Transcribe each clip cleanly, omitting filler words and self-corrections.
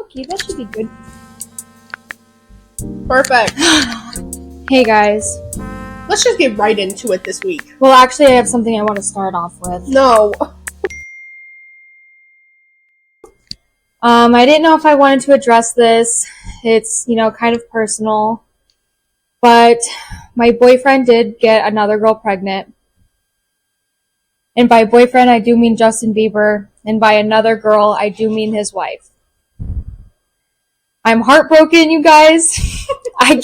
cookie. That should be good. Perfect. Hey, guys. Let's just get right into it this week. Well, actually, I have something I want to start off with. No. I didn't know if I wanted to address this. It's, kind of personal. But my boyfriend did get another girl pregnant. And by boyfriend, I do mean Justin Bieber. And by another girl, I do mean his wife. I'm heartbroken, you guys. I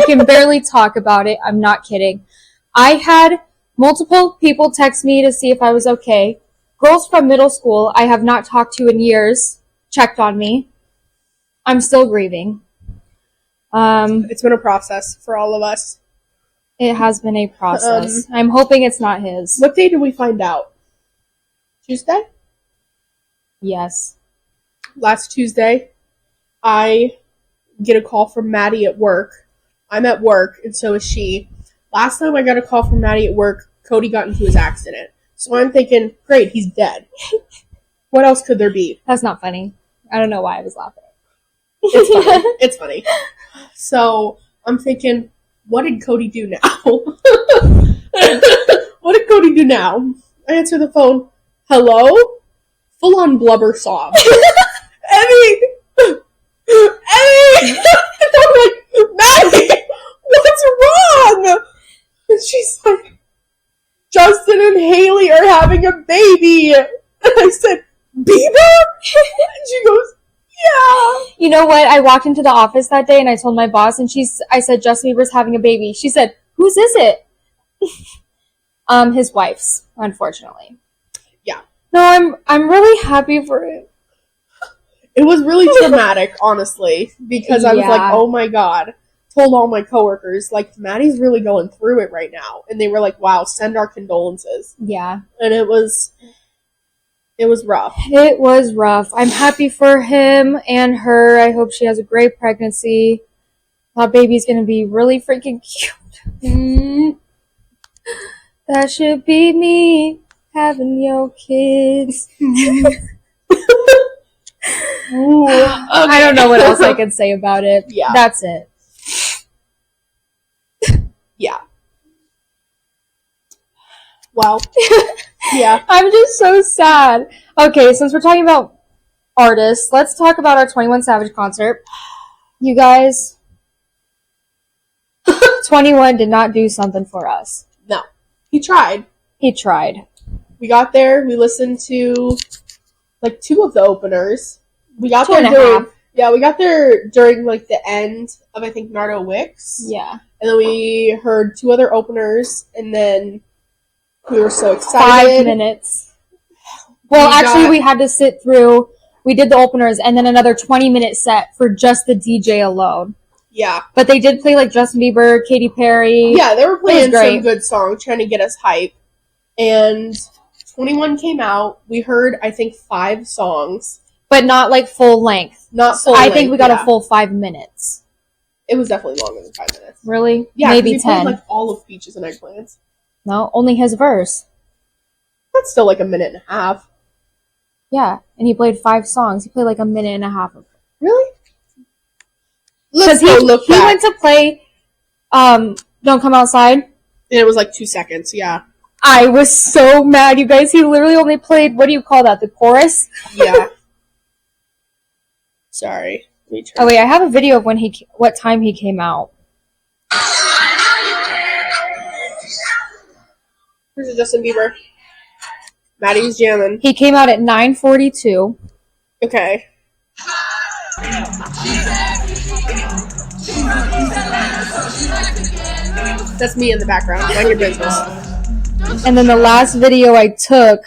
can barely talk about it. I'm not kidding. I had multiple people text me to see if I was okay. Girls from middle school I have not talked to in years checked on me. I'm still grieving. It's been a process for all of us. It has been a process. I'm hoping it's not his. What day did we find out? Tuesday? Yes. Last Tuesday, I get a call from Maddie at work. I'm at work, and so is she. Last time I got a call from Maddie at work, Cody got into his accident. So I'm thinking, great, he's dead. What else could there be? That's not funny. I don't know why I was laughing. It's funny. It's funny. So I'm thinking, what did Cody do now? What did Cody do now? I answer the phone. Hello? Full on blubber sob. Eddie! Eddie! I'm like, Maddie! What's wrong? And she's like, Justin and Haley are having a baby. And I said, Bieber? And she goes, yeah. You know what? I walked into the office that day and I told my boss, and I said, Justin Bieber's having a baby. She said, whose is it? His wife's, unfortunately. Yeah. No, I'm really happy for it. It was really traumatic, honestly, because I was like, oh my god. Told all my coworkers, like, Maddie's really going through it right now. And they were like, wow, send our condolences. Yeah. And it was rough. It was rough. I'm happy for him and her. I hope she has a great pregnancy. That baby's going to be really freaking cute. That should be me having your kids. Ooh, okay. I don't know what else I can say about it. Yeah. That's it. Yeah. Well, yeah. I'm just so sad. Okay, since we're talking about artists, let's talk about our 21 Savage concert. You guys, 21 did not do something for us. No. He tried. He tried. We got there, we listened to, like, 2 of the openers. We got 2 there and a half. Yeah, we got there during, like, the end of, I think, Nardo Wicks. Yeah. And then we heard 2 other openers, and then we were so excited. 5 minutes. Well, we had to sit through, we did the openers, and then another 20-minute set for just the DJ alone. Yeah. But they did play, like, Justin Bieber, Katy Perry. Yeah, they were playing some good songs, trying to get us hype. And 21 came out. We heard, I think, 5 songs. But not, like, full length. Not full length, I think we got a full 5 minutes. It was definitely longer than 5 minutes. Really? Yeah, maybe he 10. played, like, all of Peaches and Eggplants. No, only his verse. That's still like a minute and a half. Yeah, and he played 5 songs. He played like a minute and a half of it. Really? Because he went to play Don't Come Outside. And it was like 2 seconds, yeah. I was so mad, you guys. He literally only played, what do you call that, the chorus? Yeah. Sorry. Oh wait, I have a video of what time he came out. Here's Justin Bieber. Maddie's jamming. He came out at 9:42. Okay. That's me in the background. Mind your business. And then the last video I took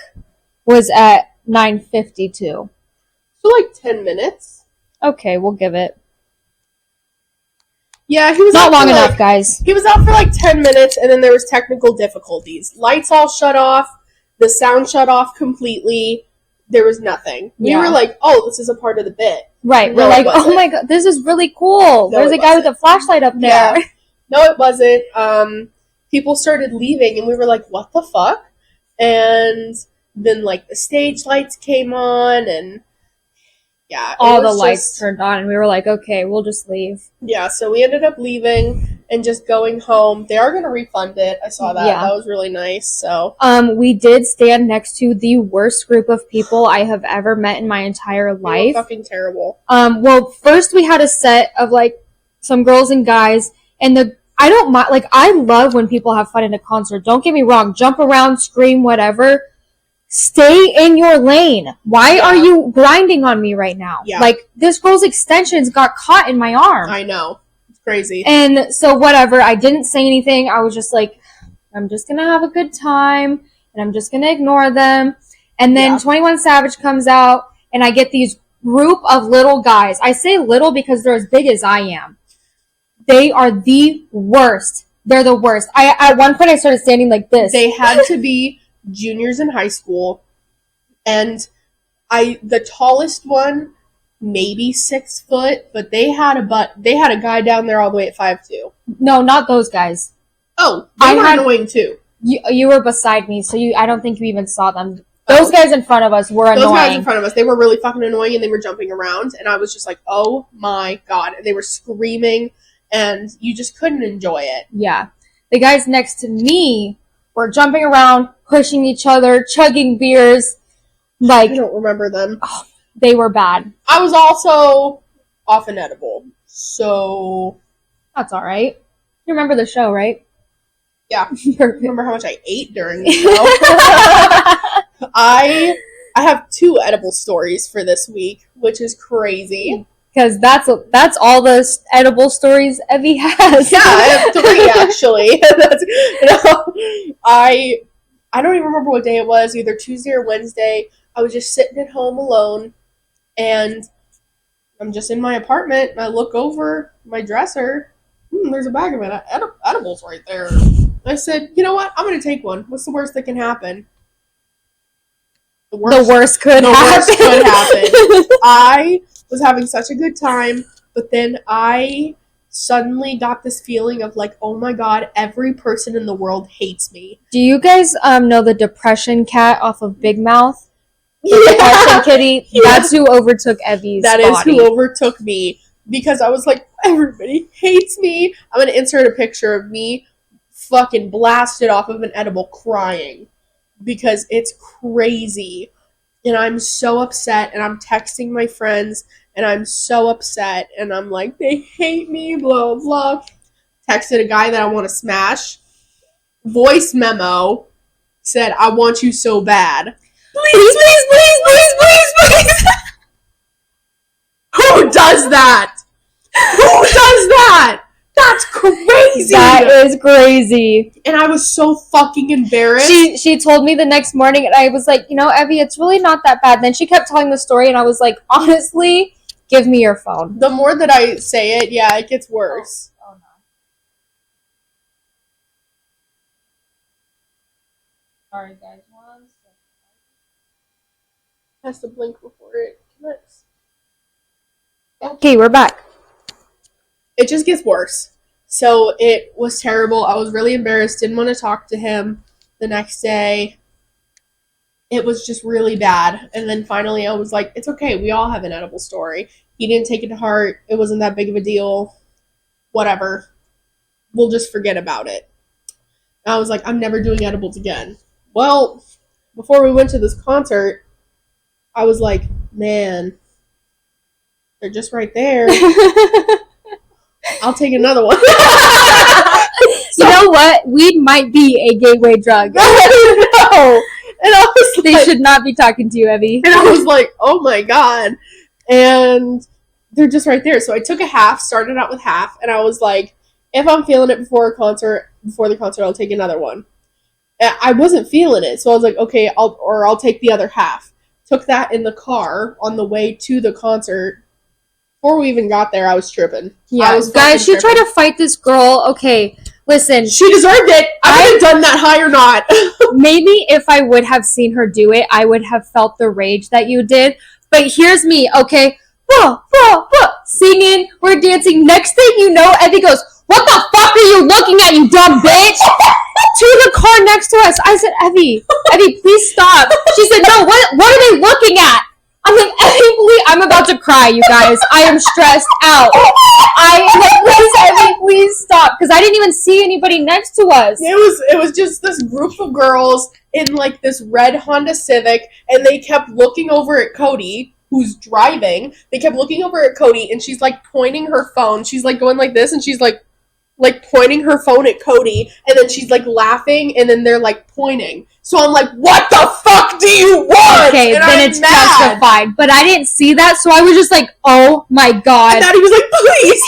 was at 9:52. So like 10 minutes. Okay, we'll give it. Yeah, he was not long enough, guys. He was out for like 10 minutes, and then there was technical difficulties. Lights all shut off. The sound shut off completely. There was nothing. We were like, oh, this is a part of the bit. Right. We're like, oh my god, this is really cool. There's a guy with a flashlight up there. Yeah. No, it wasn't. People started leaving, and we were like, what the fuck? And then, like, the stage lights came on, and Yeah. All the lights turned on, and we were like, okay, we'll just leave. Yeah, so we ended up leaving and just going home. They are going to refund it. I saw that. Yeah. That was really nice. So, we did stand next to the worst group of people I have ever met in my entire life. They were fucking terrible. Well, first we had a set of, like, some girls and guys, and I don't mind, like, I love when people have fun in a concert. Don't get me wrong. Jump around, scream, whatever. Stay in your lane. Why are you grinding on me right now? Yeah. Like, this girl's extensions got caught in my arm. I know. It's crazy. And so whatever, I didn't say anything. I was just like, I'm just gonna have a good time, and I'm just gonna ignore them. And then 21 Savage comes out, and I get these group of little guys. I say little because they're as big as I am. They are the worst. They're the worst. At one point I started standing like this. They had to be juniors in high school, and the tallest one, maybe 6 foot, but they had a guy down there all the way at 5'2". No, not those guys. Oh, they were annoying too. You were beside me, so I don't think you even saw them. Those guys in front of us were annoying. Those guys in front of us, they were really fucking annoying, and they were jumping around, and I was just like, oh my god. And they were screaming, and you just couldn't enjoy it. Yeah. The guys next to me were jumping around, pushing each other, chugging beers. Like, I don't remember them. Oh, they were bad. I was also off an edible, so... That's alright. You remember the show, right? Yeah. Remember how much I ate during the show? I have 2 edible stories for this week, which is crazy. Because that's all the edible stories Evie has. Yeah, I have 3 actually. I don't even remember what day it was, either Tuesday or Wednesday. I was just sitting at home alone, and I'm just in my apartment, and I look over my dresser. There's a bag of edibles right there. I said, you know what? I'm going to take one. What's the worst that can happen? The worst could happen. I was having such a good time, but then I suddenly got this feeling of like, oh my god, every person in the world hates me. Do you guys know the depression cat off of Big Mouth? The depression kitty? Yeah. That's who overtook Evie's body. That is who overtook me. Because I was like, everybody hates me. I'm going to insert a picture of me fucking blasted off of an edible crying. Because it's crazy. And I'm so upset. And I'm texting my friends. And I'm so upset. And I'm like, they hate me, blah, blah. Texted a guy that I want to smash. Voice memo. Said, I want you so bad. Please, please, please, please, please, please. Who does that? Who does that? That's crazy. That is crazy. And I was so fucking embarrassed. She told me the next morning, and I was like, you know, Evie, it's really not that bad. Then she kept telling the story, and I was like, honestly, give me your phone. The more that I say it, yeah, it gets worse. Oh no. Sorry, guys. Has to blink before it connects. Okay, we're back. It just gets worse. So it was terrible. I was really embarrassed. Didn't want to talk to him the next day. It was just really bad. And then finally I was like, it's okay. We all have an edible story. He didn't take it to heart. It wasn't that big of a deal. Whatever. We'll just forget about it. And I was like, I'm never doing edibles again. Well, before we went to this concert, I was like, man, they're just right there. I'll take another one. You know what? Weed might be a gateway drug. No. And I was they should not be talking to you, Evie. And I was like, oh my god. And they're just right there. So I took a half, started out with half, and I was like, if I'm feeling it before the concert, I'll take another one. And I wasn't feeling it, so I was like, okay, I'll take the other half. Took that in the car on the way to the concert. Before we even got there, I was tripping. Yeah, guys, she tried to fight this girl. Okay, listen. She deserved it. I would have done that high or not. Maybe if I would have seen her do it, I would have felt the rage that you did. But here's me, okay? Singing, we're dancing. Next thing you know, Eddie goes, what the fuck are you looking at, you dumb bitch? To the car next to us. I said, Evie, please stop. She said, no, what are they looking at? I'm like, Evie, please. I'm about to cry, you guys. I am stressed out. Please stop, because I didn't even see anybody next to us. It was just this group of girls in like this red Honda Civic, and they kept looking over at Cody, who's driving. They kept looking over at Cody, and she's like pointing her phone. She's like going like this, and she's like pointing her phone at Cody, and then she's like laughing, and then they're like pointing. So I'm like, what the fuck do you want? Okay, and then I'm it's mad. justified. But I didn't see that, so I was just like, oh my god. And Daddy was like, please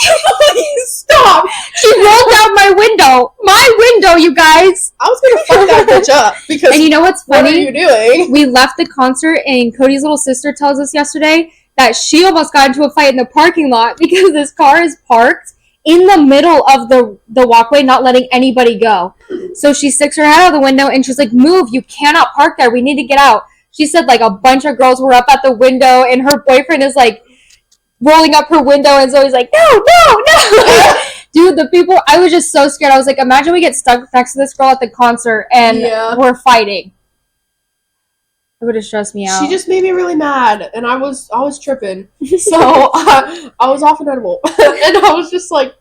stop. She rolled out my window. My window, you guys. I was gonna fuck that bitch up, because And you know what's funny? what are you doing? We left the concert, and Cody's little sister tells us yesterday that she almost got into a fight in the parking lot because this car is parked in the middle of the walkway, not letting anybody go. So she sticks her head out the window, and she's like, move, you cannot park there, we need to get out. She said like a bunch of girls were up at the window, and her boyfriend is like rolling up her window, and Zoe's like, no. Dude, the people, I was just so scared. I was like, imagine we get stuck next to this girl at the concert and we're fighting. It would have stressed me out. She just made me really mad, and I was tripping. So I was off an edible, and I was just like,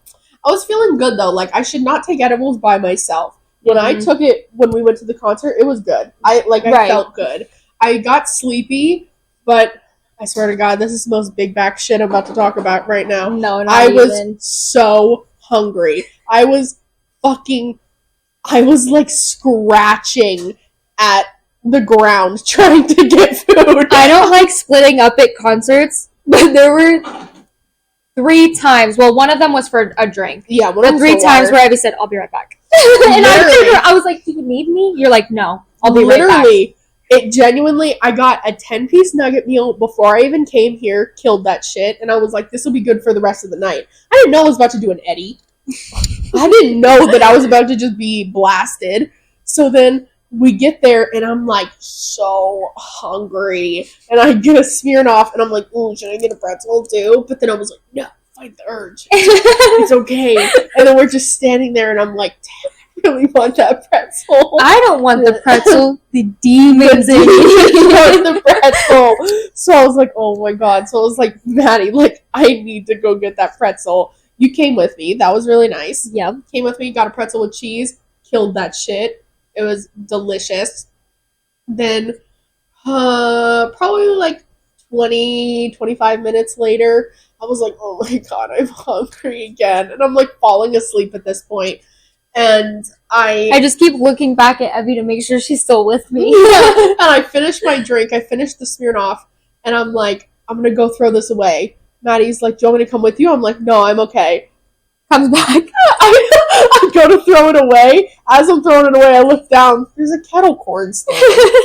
I was feeling good though. Like, I should not take edibles by myself. When I took it when we went to the concert, it was good. I felt good. I got sleepy, but I swear to God, this is the most big back shit I'm about to talk about right now. No, I was so hungry. I was like scratching at the ground trying to get food. I don't like splitting up at concerts, but there were 3 times. Well, one of them was for a drink. Yeah, one of 3 times where Abby said, I'll be right back. And I was like, do you need me? You're like, no, I'll be right back. Literally, it genuinely, I got a 10-piece nugget meal before I even came here, killed that shit, and I was like, this will be good for the rest of the night. I didn't know I was about to do an Eddie. I didn't know that I was about to just be blasted. So then we get there, and I'm like so hungry, and I get a Smirnoff, and I'm like, oh, should I get a pretzel too? But then I was like, no, fight the urge. It's okay. And then we're just standing there, and I'm like, damn, I really want that pretzel. I don't want the pretzel. The demons in me want the pretzel. So I was like, oh my god. So I was like, Maddie, like, I need to go get that pretzel. You came with me. That was really nice. Yep. Came with me, got a pretzel with cheese, killed that shit. It was delicious. Then, probably like 20-25 minutes later, I was like, oh my god, I'm hungry again. And I'm like falling asleep at this point. And I just keep looking back at Evie to make sure she's still with me. And I finished my drink. I finished the Smirnoff. And I'm like, I'm going to go throw this away. Maddie's like, do you want me to come with you? I'm like, no, I'm okay. Comes back. I go to throw it away. As I'm throwing it away, I look down. There's a kettle corn stand.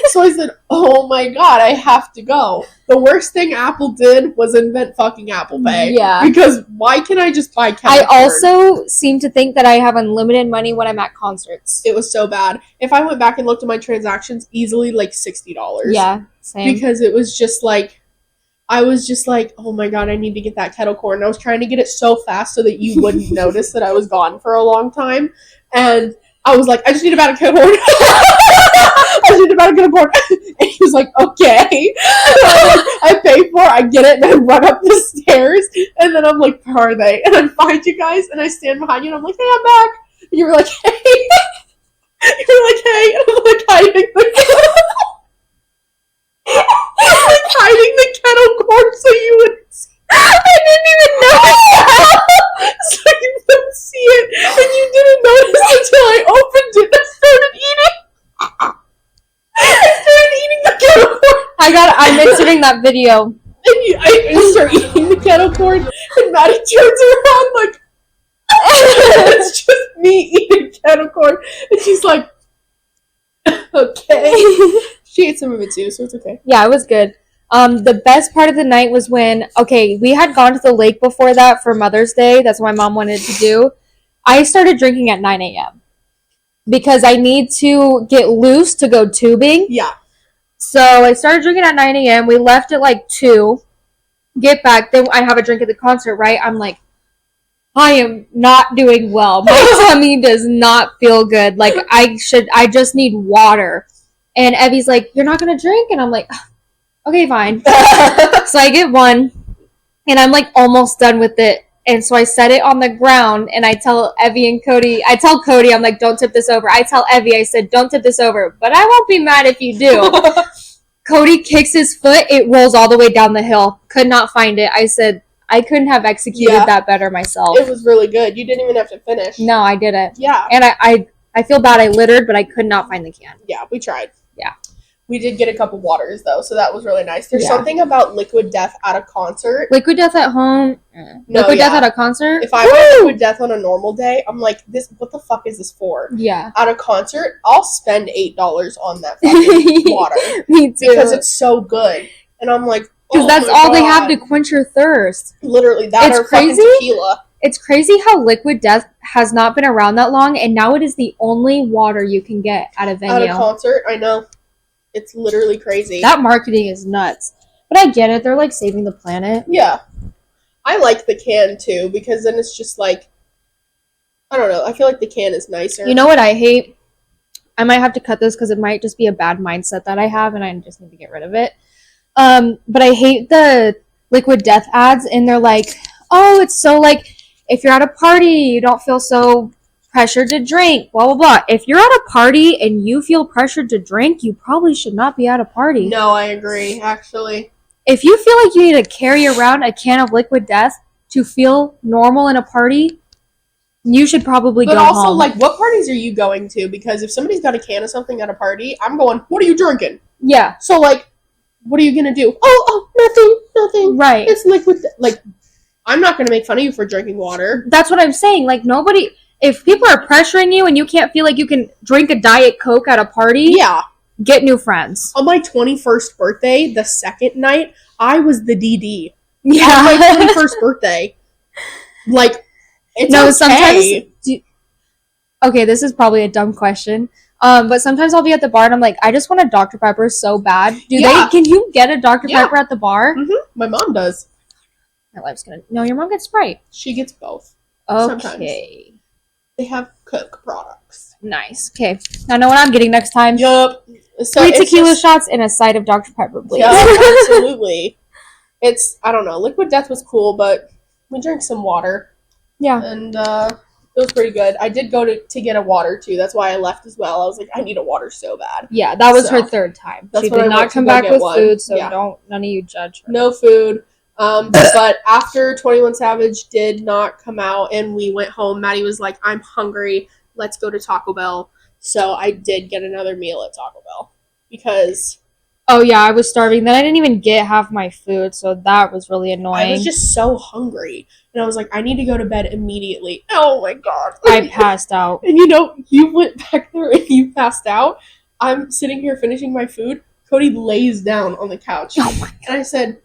So I said, oh my god, I have to go. The worst thing Apple did was invent fucking Apple Pay. Yeah. Because why can't I just buy kettle corn? I also seem to think that I have unlimited money when I'm at concerts. It was so bad. If I went back and looked at my transactions, easily like $60. Yeah, same. Because it was just like, I was just like, oh my god, I need to get that kettle corn. And I was trying to get it so fast so that you wouldn't notice that I was gone for a long time. And I was like, I just need a bag of kettle corn. I just need a bag of kettle corn. And he was like, okay. I pay for it, I get it, and I run up the stairs. And then I'm like, where are they? And I find you guys, and I stand behind you, and I'm like, hey, I'm back. And you were like, hey. You're like, hey. And I'm like, hiding hiding the kettle corn so you wouldn't see it. I didn't even notice. So you wouldn't see it. And you didn't notice until I opened it and started eating. I started eating the kettle corn. I'm inserting that video. And I start eating the kettle corn, and Maddie turns around like, it's just me eating kettle corn. And she's like, okay. She ate some of it too, so it's okay. Yeah, it was good. The best part of the night was when, we had gone to the lake before that for Mother's Day. That's what my mom wanted to do. I started drinking at 9 a.m. because I need to get loose to go tubing. Yeah. So I started drinking at 9 a.m. We left at like 2. Get back. Then I have a drink at the concert, right? I'm like, I am not doing well. My tummy does not feel good. Like, I just need water. And Evie's like, you're not going to drink? And I'm like, Okay, fine. So I get one, and I'm like almost done with it. And so I set it on the ground, and I tell Evie and Cody, I tell Cody, I'm like, don't tip this over. I tell Evie, I said, don't tip this over, but I won't be mad if you do. Cody kicks his foot, it rolls all the way down the hill. Could not find it. I said, I couldn't have executed that better myself. It was really good. You didn't even have to finish. No, I didn't. Yeah. And I feel bad I littered, but I could not find the can. Yeah, we tried. Yeah. We did get a couple waters, though, so that was really nice. There's something about Liquid Death at a concert. Liquid Death at home? Liquid Death at a concert? If I want Liquid Death on a normal day, I'm like, what the fuck is this for? Yeah. At a concert, I'll spend $8 on that fucking water. Me too. Because it's so good. And I'm like, because that's all they have to quench your thirst. Literally, that or fucking tequila. It's crazy how Liquid Death has not been around that long, and now it is the only water you can get at a venue. At a concert, I know. It's literally crazy. That marketing is nuts. But I get it. They're like saving the planet. Yeah. I like the can too, because then it's just like, I don't know. I feel like the can is nicer. You know what I hate? I might have to cut this because it might just be a bad mindset that I have, and I just need to get rid of it. But I hate the Liquid Death ads, and they're like, oh, it's so like, if you're at a party, you don't feel so pressured to drink, blah, blah, blah. If you're at a party and you feel pressured to drink, you probably should not be at a party. No, I agree, actually. If you feel like you need to carry around a can of Liquid Death to feel normal in a party, you should probably go home. But also, like, what parties are you going to? Because if somebody's got a can of something at a party, I'm going, what are you drinking? Yeah. So, like, what are you going to do? Oh, nothing. Right. It's liquid. Like, I'm not going to make fun of you for drinking water. That's what I'm saying. Like, nobody... If people are pressuring you and you can't feel like you can drink a Diet Coke at a party, get new friends. On my 21st birthday, the second night, I was the DD. Yeah. On my 21st birthday. Like, it's okay. Sometimes... Okay, this is probably a dumb question. But sometimes I'll be at the bar and I'm like, I just want a Dr. Pepper so bad. Can you get a Dr. Pepper at the bar? Mm-hmm. My mom does. My life's gonna... No, your mom gets Sprite. She gets both. Okay. Sometimes. They have Coke products. Nice. Okay. I know what I'm getting next time. Yup. So 3 tequila shots and a side of Dr. Pepper, please. Yeah, absolutely. I don't know. Liquid Death was cool, but we drank some water. Yeah. And it was pretty good. I did go to get a water, too. That's why I left as well. I was like, I need a water so bad. Yeah, that was her third time. She did not come back with food, so none of you judge her. No food. But after 21 Savage did not come out and we went home, Maddie was like, I'm hungry. Let's go to Taco Bell. So I did get another meal at Taco Bell because... Oh, yeah, I was starving. Then I didn't even get half my food, so that was really annoying. I was just so hungry. And I was like, I need to go to bed immediately. Oh, my God. I passed out. And you went back there and you passed out. I'm sitting here finishing my food. Cody lays down on the couch. Oh, my God. And I said...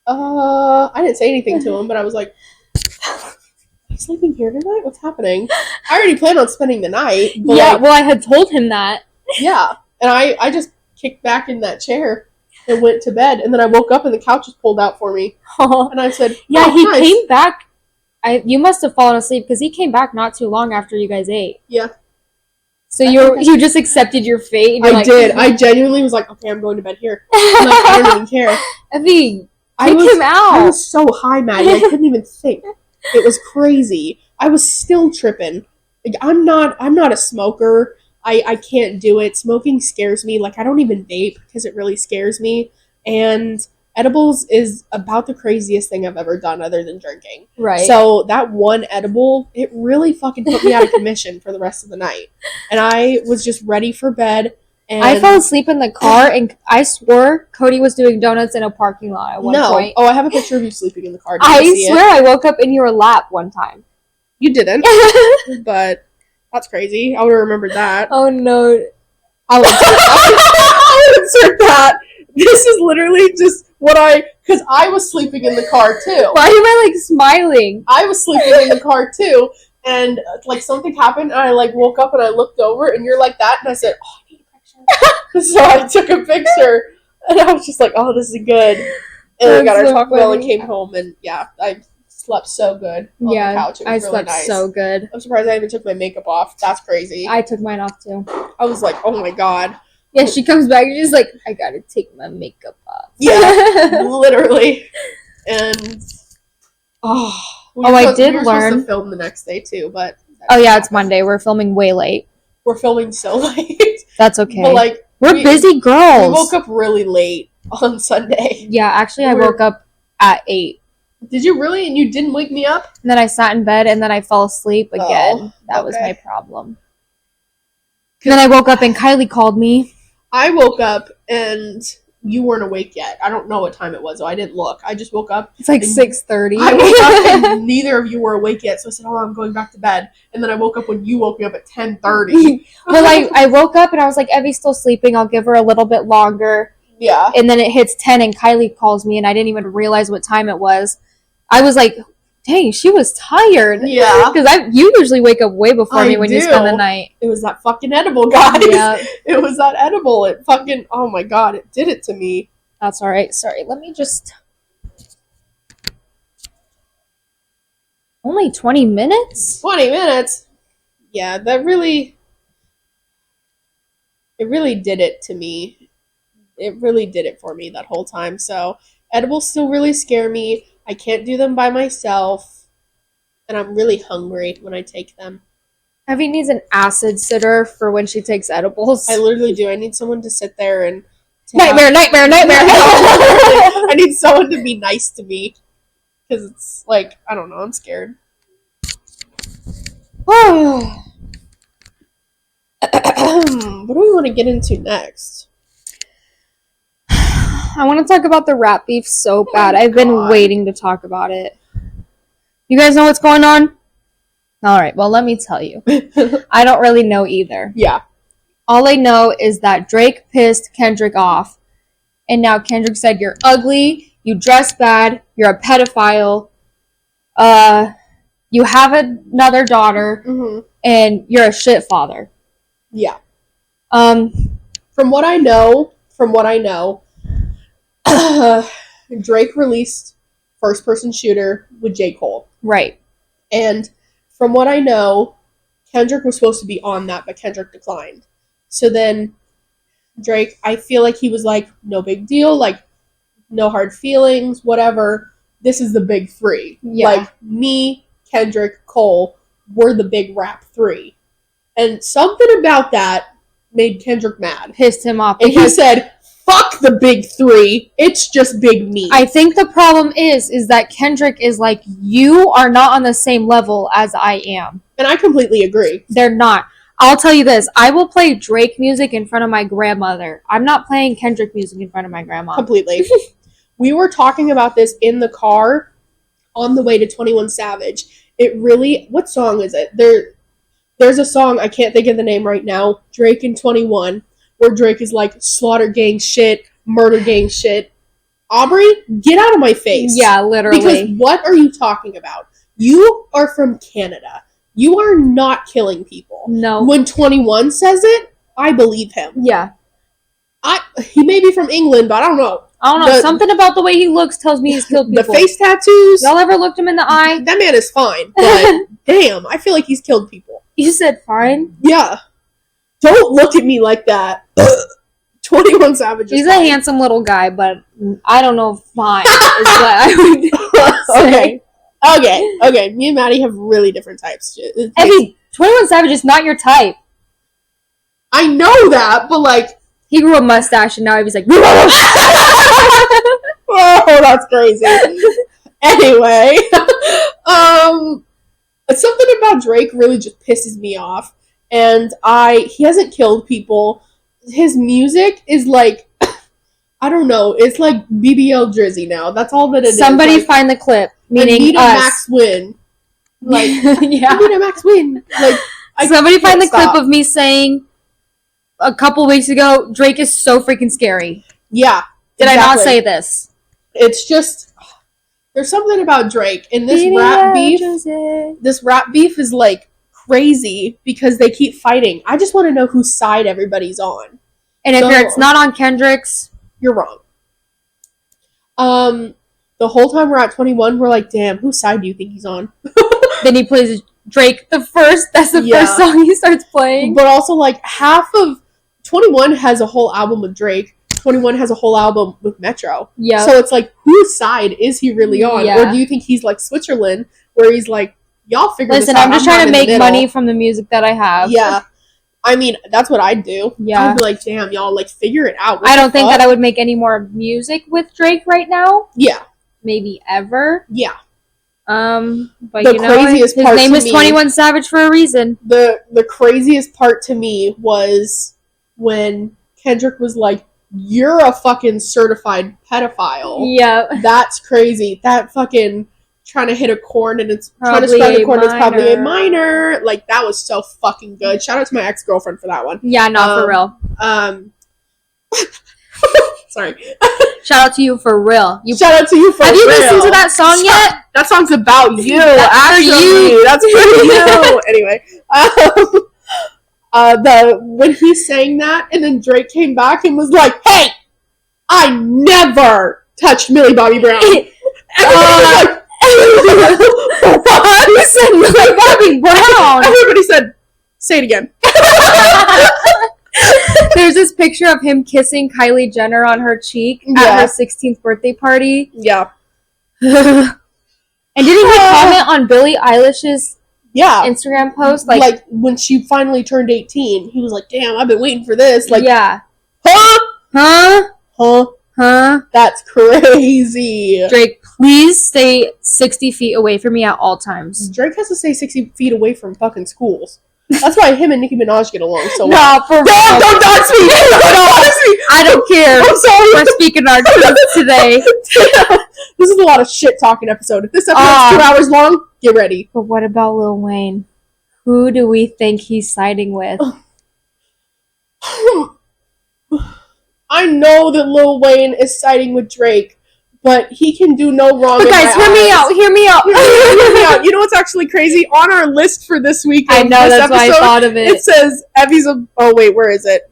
I didn't say anything to him, but I was like, are you sleeping here tonight? What's happening? I already planned on spending the night. But yeah, well, I had told him that. Yeah. And I just kicked back in that chair and went to bed. And then I woke up and the couch was pulled out for me. And I said, yeah, he nice. Came back. You must have fallen asleep because he came back not too long after you guys ate. Yeah. So you just accepted your fate? And I did. I genuinely was like, okay, I'm going to bed here. I'm like, I don't even care. Evie. Kick him out. I was so high, Maddie. I couldn't even think. It was crazy. I was still tripping. Like, I'm not a smoker. I can't do it. Smoking scares me. Like, I don't even vape because it really scares me. And edibles is about the craziest thing I've ever done other than drinking. Right. So that one edible, it really fucking put me out of commission for the rest of the night. And I was just ready for bed. And I fell asleep in the car, and I swore Cody was doing donuts in a parking lot at one point. Oh, I have a picture of you sleeping in the car. I swear I woke up in your lap one time. You didn't, but that's crazy. I would have remembered that. Oh, no. I'll insert that. This is literally just because I was sleeping in the car, too. Why am I, like, smiling? I was sleeping in the car, too, and, like, something happened, and I, like, woke up, and I looked over, and you're like that, and I said, oh, I need a picture. So I took a picture, and I was just like, oh, this is good. And I got our Taco Bell and came home, and, yeah, I slept so good on the couch. It was I really slept nice. so good. I'm surprised I even took my makeup off. That's crazy. I took mine off, too. I was like, oh, my God. Yeah, she comes back and she's like, I gotta take my makeup off. Yeah, literally. And we were I did supposed learn to film the next day too, but oh yeah, it's Monday. We're filming way late. we're filming so late. That's okay. But like we're busy girls. We woke up really late on Sunday. Yeah, actually, I woke up at 8. Did you really? And you didn't wake me up? And then I sat in bed and then I fell asleep again. That was my problem. And then I woke up and Kylie called me. I woke up and you weren't awake yet. I don't know what time it was, so I didn't look. I just woke up. It's like 6:30. I woke up and neither of you were awake yet, so I said, "Oh, I'm going back to bed." And then I woke up when you woke me up at 10:30. Well, I woke up and I was like, Evie's still sleeping. I'll give her a little bit longer. Yeah. And then it hits 10 and Kylie calls me and I didn't even realize what time it was. I was like, dang, she was tired. Yeah. Because you usually wake up way before me when you spend the night. It was that fucking edible, guys. Yeah. It was that edible. It fucking, oh my god, it did it to me. That's alright. Sorry, let me just... Only 20 minutes? 20 minutes? Yeah, that really... It really did it to me. It really did it for me that whole time. So, edibles still really scare me. I can't do them by myself. And I'm really hungry when I take them. Evie needs an acid sitter for when she takes edibles. I literally do. I need someone to sit there and... Nightmare! I need someone to be nice to me. Because it's like, I don't know, I'm scared. What do we want to get into next? I want to talk about the rat beef so bad. I've been waiting to talk about it. You guys know what's going on? Alright, well, let me tell you. I don't really know either. Yeah. All I know is that Drake pissed Kendrick off. And now Kendrick said, you're ugly, you dress bad, you're a pedophile, you have another daughter, and you're a shit father. Yeah. From what I know, Drake released First Person Shooter with J. Cole. Right. And from what I know, Kendrick was supposed to be on that, but Kendrick declined. So then Drake, I feel like he was like, no big deal, like, no hard feelings, whatever. This is the big three. Yeah. Like, me, Kendrick, Cole, were the big rap three. And something about that made Kendrick mad. Pissed him off. And he said, fuck the big three. It's just big me. I think the problem is that Kendrick is like, you are not on the same level as I am. And I completely agree. They're not. I'll tell you this. I will play Drake music in front of my grandmother. I'm not playing Kendrick music in front of my grandma. Completely. We were talking about this in the car on the way to 21 Savage. It really... What song is it? There's a song, I can't think of the name right now, Drake and 21, where Drake is like, slaughter gang shit, murder gang shit. Aubrey, get out of my face. Yeah, literally. Because what are you talking about? You are from Canada. You are not killing people. No. When 21 says it, I believe him. Yeah. He may be from England, but I don't know. Something about the way he looks tells me he's killed people. The face tattoos. Y'all ever looked him in the eye? That man is fine, but damn, I feel like he's killed people. You said fine? Yeah. Don't look at me like that. 21 Savage is He's fine. a handsome little guy, but I don't know if fine is what I would say. Okay. Me and Maddie have really different types. Evie, 21 Savage is not your type. I know that, but like... He grew a mustache and now he was like... Oh, that's crazy. Anyway. Something about Drake really just pisses me off. And he hasn't killed people. His music is like... I don't know. It's like BBL Drizzy now. That's all that it is. Somebody find the clip. Meaning Anita us. Max Win. Like, yeah. Anita Max Win. Like, somebody find the clip of me saying a couple weeks ago, Drake is so freaking scary. Yeah. Did I not say this? It's just, there's something about Drake, and this rap beef is like crazy because they keep fighting. I just want to know whose side everybody's on. And if it's not on Kendrick's, you're wrong. The whole time we're at 21, we're like, damn, whose side do you think he's on? Then he plays Drake that's the first song he starts playing. But also, like, half of 21 has a whole album with Drake. 21 has a whole album with Metro. Yeah. So it's like, whose side is he really on? Yeah. Or do you think he's like Switzerland, where he's like, y'all figure this out. Listen, I'm just trying to make middle. money from the music that I have. Yeah. I mean, that's what I'd do. Yeah. I'd be like, damn, y'all, like, figure it out. I don't think that I would make any more music with Drake right now. Yeah. Maybe ever. Yeah. But The you know, craziest his part name to is me- 21 Savage for a reason. The craziest part to me was when Kendrick was like, you're a fucking certified pedophile. Yeah. That's crazy. That fucking trying to hit a chord and it's trying to Probably strike a a chord and it's probably a minor. minor. Like, that was so fucking good. Shout out to my ex-girlfriend for that one. Yeah, not for real. Sorry. Shout out to you for real. Shout out to you for Have you real. listened to that song yet? That song's about you. That's for actually. you. That's for you. Anyway, when he sang that, and then Drake came back and was like, "Hey, I never touched Millie Bobby Brown." Who said Millie Bobby Brown? Everybody said, "Say it again." There's this picture of him kissing Kylie Jenner on her cheek at her 16th birthday party. Yeah. And didn't he comment on Billie Eilish's Instagram post? Like when she finally turned 18, he was like, "Damn, I've been waiting for this." Like, yeah. Huh? That's crazy. Drake, please stay 60 feet away from me at all times. Drake has to stay 60 feet away from fucking schools. That's why him and Nicki Minaj get along so well. No, for real. Don't dox me! Don't dox me! I don't care. I'm sorry. We're speaking our truth today. This is a lot of shit talking episode. If this episode's 2 hours long, get ready. But what about Lil Wayne? Who do we think he's siding with? I know that Lil Wayne is siding with Drake, but he can do no wrong. But guys, hear me out. Hear me out. You know what's actually crazy? On our list for this week, I know, this that's episode, why I thought of it. It says Evie's a... Oh, wait, where is it?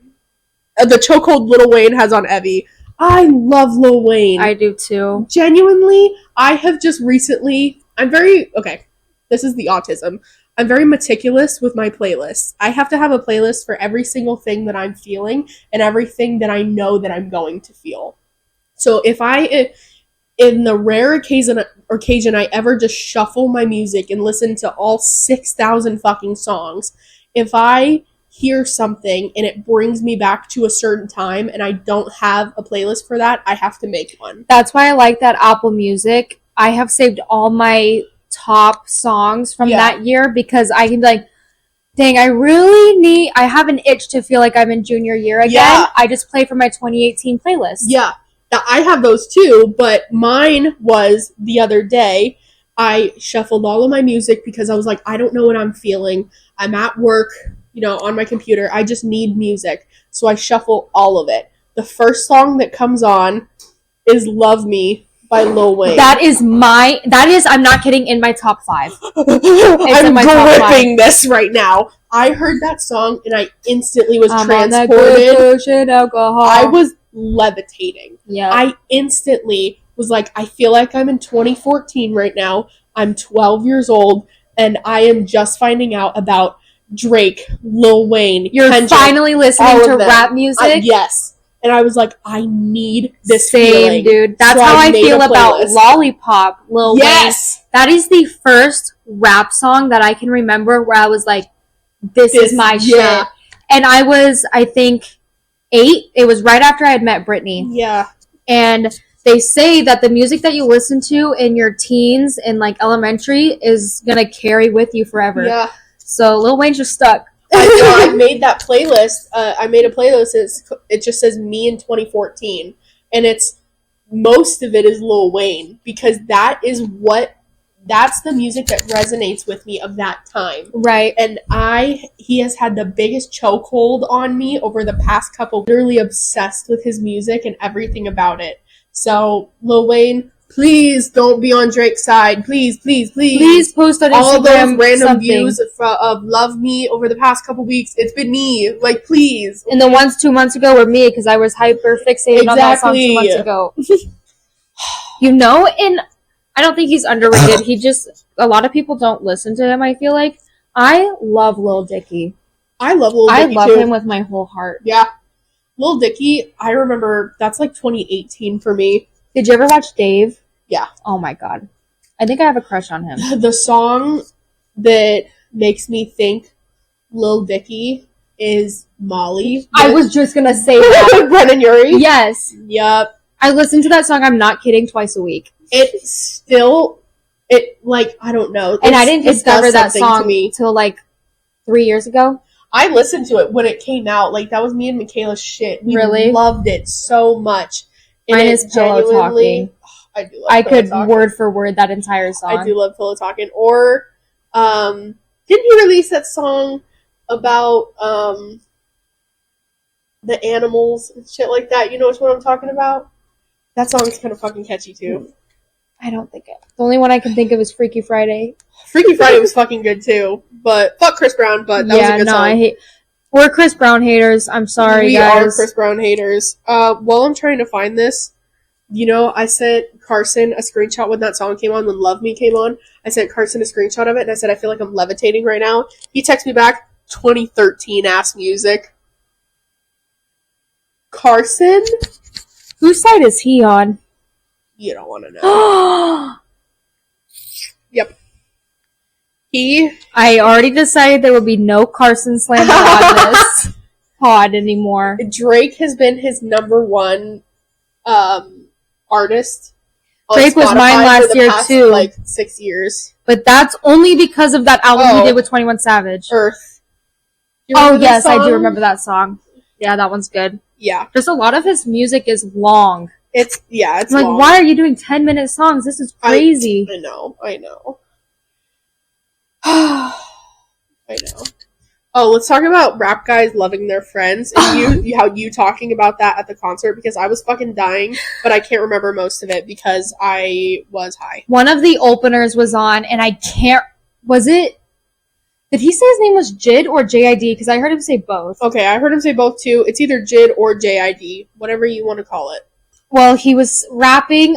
The chokehold Lil Wayne has on Evie. I love Lil Wayne. I do too. Genuinely, I have just recently... Okay, this is the autism. I'm very meticulous with my playlists. I have to have a playlist for every single thing that I'm feeling and everything that I know that I'm going to feel. So if in the rare occasion I ever just shuffle my music and listen to all 6,000 fucking songs, if I hear something and it brings me back to a certain time and I don't have a playlist for that, I have to make one. That's why I like that Apple Music. I have saved all my top songs from that year because I can be like, dang, I have an itch to feel like I'm in junior year again. Yeah. I just play from my 2018 playlist. Yeah. Now, I have those too, but mine was the other day. I shuffled all of my music because I was like, I don't know what I'm feeling. I'm at work, on my computer. I just need music. So I shuffle all of it. The first song that comes on is Love Me by Lil Wayne. That is, I'm not kidding, in my top 5. I'm gripping this right now. I heard that song and I instantly was transported. Alcohol. I was levitating. Yeah. I instantly was like, I feel like I'm in 2014 right now. I'm 12 years old and I am just finding out about Drake, Lil Wayne. You're Kendrick, finally listening to rap music? Yes. And I was like, I need this Same, feeling. dude. That's So how I made feel a about playlist. Lollipop, Lil Yes. Wayne. That is the first rap song that I can remember where I was like, this is my shit. And I was, I think, 8. It was right after I had met Brittany. Yeah. And they say that the music that you listen to in your teens and like elementary is gonna carry with you forever. Yeah. So Lil Wayne's just stuck. I made that playlist. I made a playlist. It just says me in 2014, and most of it is Lil Wayne because that's the music that resonates with me of that time. Right. And he has had the biggest chokehold on me over the past couple. Literally obsessed with his music and everything about it. So Lil Wayne, please don't be on Drake's side. Please, please, please. Please post on Instagram all those random something. views of Love Me over the past couple weeks. It's been me. Like, please. And the ones 2 months ago were me because I was hyper fixated on that song 2 months ago. And I don't think he's underrated. A lot of people don't listen to him, I feel like. I love Lil Dicky. I love Lil Dicky I love too. him with my whole heart. Yeah. Lil Dicky, I remember that's like 2018 for me. Did you ever watch Dave? Yeah. Oh my god. I think I have a crush on him. The song that makes me think Lil Dicky is Molly. I was just gonna say that. Brennan Urie? Yes. Yup. I listen to that song, I'm not kidding, twice a week. It's still, I don't know. And I didn't discover that song to me till like 3 years ago. I listened to it when it came out. Like, that was me and Michaela's shit. We really loved it so much. And mine is Pillow Talking. I do love I Pillow could Talking. Word for word that entire song. I do love Pillow Talking. Or, didn't he release that song about, the animals and shit like that? You know what I'm talking about? That song's kind of fucking catchy, too. I don't think it. The only one I can think of is Freaky Friday. Freaky Friday was fucking good, too. But, fuck Chris Brown, but that was a good song. I hate... We're Chris Brown haters. I'm sorry, guys. We are Chris Brown haters. While I'm trying to find this, I sent Carson a screenshot when that song came on, when Love Me came on. I sent Carson a screenshot of it, and I said, I feel like I'm levitating right now. He texted me back, 2013 ass music. Carson? Whose side is he on? You don't want to know. Yep. I already decided there will be no Carson slander on this pod anymore. Drake has been his number one artist. Drake was mine last year too. Like 6 years. But that's only because of that album he did with 21 Savage. Earth. Oh yes, I do remember that song. Yeah, that one's good. Yeah. Just a lot of his music is long. It's like, long. Why are you doing 10-minute songs? This is crazy. I know. I know. Oh, let's talk about rap guys loving their friends and how you talking about that at the concert, because I was fucking dying, but I can't remember most of it because I was high. One of the openers was on, and I can't. Did he say his name was Jid or JID? Because I heard him say both. Okay, I heard him say both too. It's either Jid or JID, whatever you want to call it. Well, he was rapping,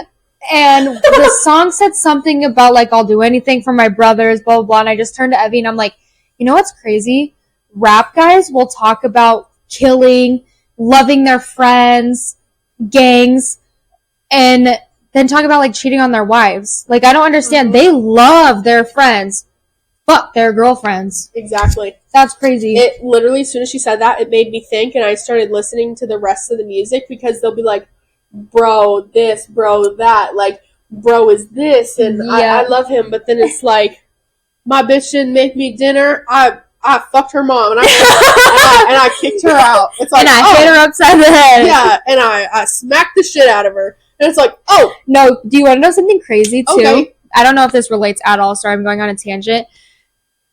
and the song said something about, like, I'll do anything for my brothers, blah, blah, blah. And I just turned to Evie, and I'm like, you know what's crazy? Rap guys will talk about killing, loving their friends, gangs, and then talk about, like, cheating on their wives. Like, I don't understand. Mm-hmm. They love their friends. Fuck their girlfriends. Exactly. That's crazy. It literally, as soon as she said that, it made me think, and I started listening to the rest of the music, because they'll be like, bro, this, bro, that, like, bro is this, and yeah. I love him, but then it's like, my bitch didn't make me dinner, I fucked her mom, and I kicked her out. It's like, and I hit her upside the head. Yeah, and I smacked the shit out of her. And it's like, oh. No, do you want to know something crazy, too? Okay. I don't know if this relates at all, sorry, I'm going on a tangent.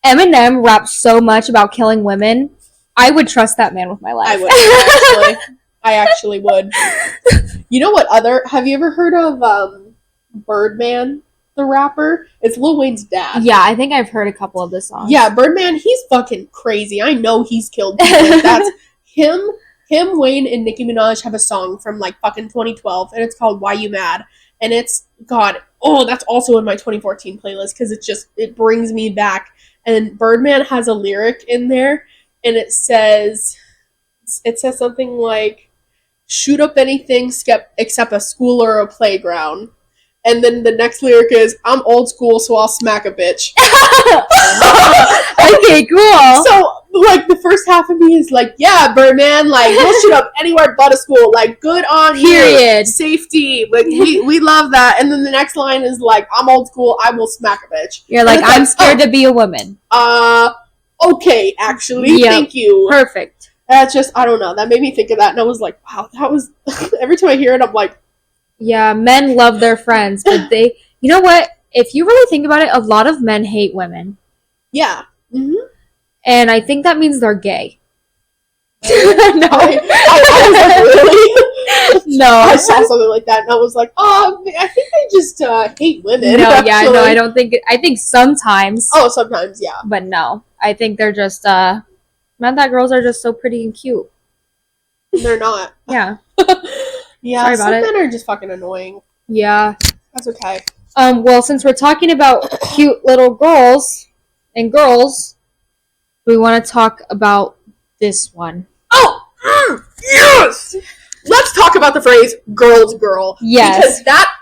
Eminem raps so much about killing women. I would trust that man with my life. I would, actually. I actually would. You know what have you ever heard of Birdman, the rapper? It's Lil Wayne's dad. Yeah, I think I've heard a couple of the songs. Yeah, Birdman, he's fucking crazy. I know he's killed people. That's him, Wayne, and Nicki Minaj have a song from like fucking 2012, and it's called Why You Mad? And it's, God, that's also in my 2014 playlist, because it brings me back. And Birdman has a lyric in there, and it says something like, shoot up anything except a school or a playground. And then the next lyric is, I'm old school, so I'll smack a bitch. Okay, cool. So, like, the first half of me is like, yeah, Birdman, like, we'll shoot up anywhere but a school. Like, good on Period. You. Safety. Like, we love that. And then the next line is like, I'm old school, I will smack a bitch. You're like, I'm scared to be a woman. Okay, actually. Yep. Thank you. Perfect. That's just, I don't know. That made me think of that, and I was like, wow, that was... Every time I hear it, I'm like... Yeah, men love their friends, but they... You know what? If you really think about it, a lot of men hate women. Yeah. Mm-hmm. And I think that means they're gay. No. I was like, really? No. I saw something like that, and I was like, I think they just hate women. No, actually. yeah, no, I don't think... I think sometimes. Oh, sometimes, yeah. But no. I think they're just, men that girls are just so pretty and cute. They're not. Yeah. Yeah, sorry about some it. men are just fucking annoying. Yeah. That's okay. Well, since we're talking about cute little girls and girls, we want to talk about this one. Oh! Yes! Let's talk about the phrase girl's girl. Yes. Because that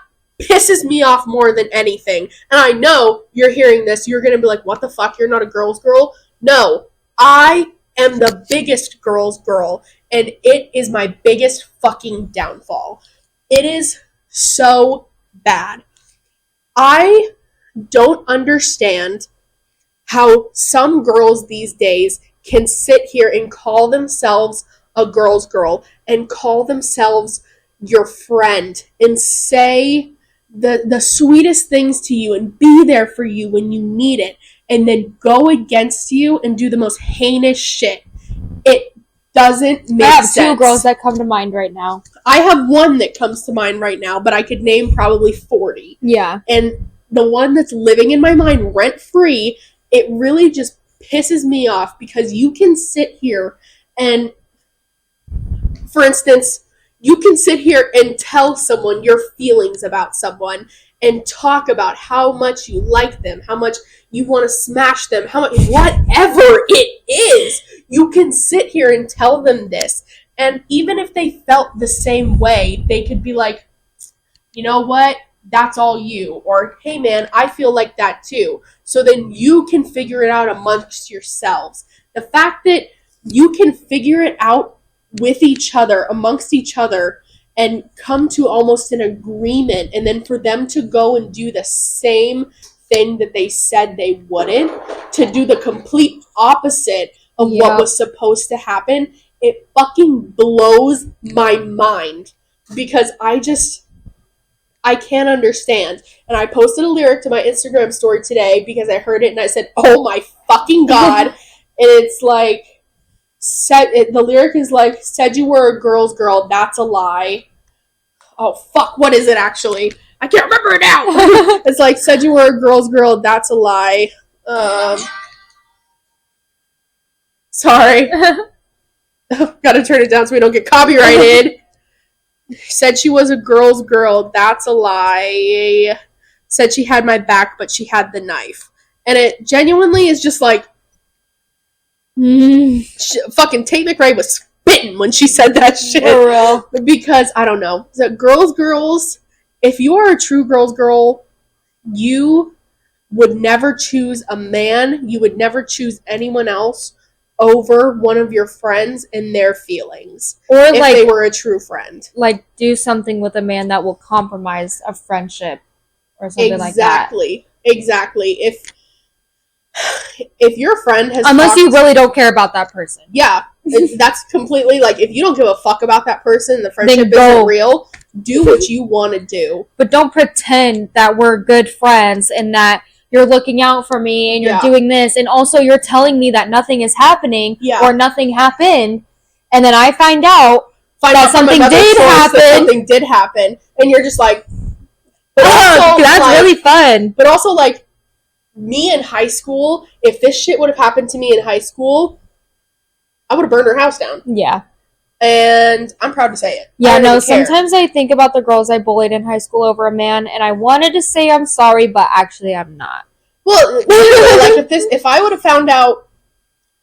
pisses me off more than anything. And I know you're hearing this, you're going to be like, what the fuck, you're not a girl's girl? No, I am the biggest girl's girl, and it is my biggest fucking downfall. It is so bad. I don't understand how some girls these days can sit here and call themselves a girl's girl and call themselves your friend and say the sweetest things to you and be there for you when you need it, and then go against you and do the most heinous shit. It doesn't make sense. I have 2 girls that come to mind right now. I have one that comes to mind right now, but I could name probably 40. Yeah. And the one that's living in my mind rent-free, it really just pisses me off because you can sit here and, for instance, you can sit here and tell someone your feelings about someone and talk about how much you like them, how much you want to smash them, how much, whatever it is, you can sit here and tell them this. And even if they felt the same way, they could be like, you know what? That's all you. Or, hey man, I feel like that too. So then you can figure it out amongst yourselves. The fact that you can figure it out with each other, amongst each other, and come to almost an agreement, and then for them to go and do the same thing that they said they wouldn't, to do the complete opposite of what was supposed to happen, it fucking blows my mind. Because I can't understand. And I posted a lyric to my Instagram story today because I heard it and I said, oh my fucking god. And it's like, the lyric is like, said you were a girl's girl, that's a lie. Oh fuck, what is it actually? I can't remember it now. It's like, said you were a girl's girl, that's a lie. Sorry. Gotta turn it down so we don't get copyrighted. Said she was a girl's girl, that's a lie. Said she had my back, but she had the knife. And it genuinely is just like, fucking Tate McRae was spitting when she said that shit. For real. Because, I don't know. So girls, if you are a true girl's girl, you would never choose a man, you would never choose anyone else over one of your friends and their feelings. Or if like they were a true friend. Like do something with a man that will compromise a friendship or something like that. Exactly. If your friend has unless you really don't care about that person. Yeah. That's completely like, if you don't give a fuck about that person, the friendship isn't real, do what you want to do. But don't pretend that we're good friends and that you're looking out for me and you're doing this, and also you're telling me that nothing is happening or nothing happened, and then I find out that something did happen, and you're just like, that's like, really fun. But also, like, me in high school, if this shit would have happened to me in high school, I would have burned her house down. Yeah. And I'm proud to say it. Yeah, no, sometimes I think about the girls I bullied in high school over a man, and I wanted to say I'm sorry, but actually I'm not. Well, like, if I would have found out,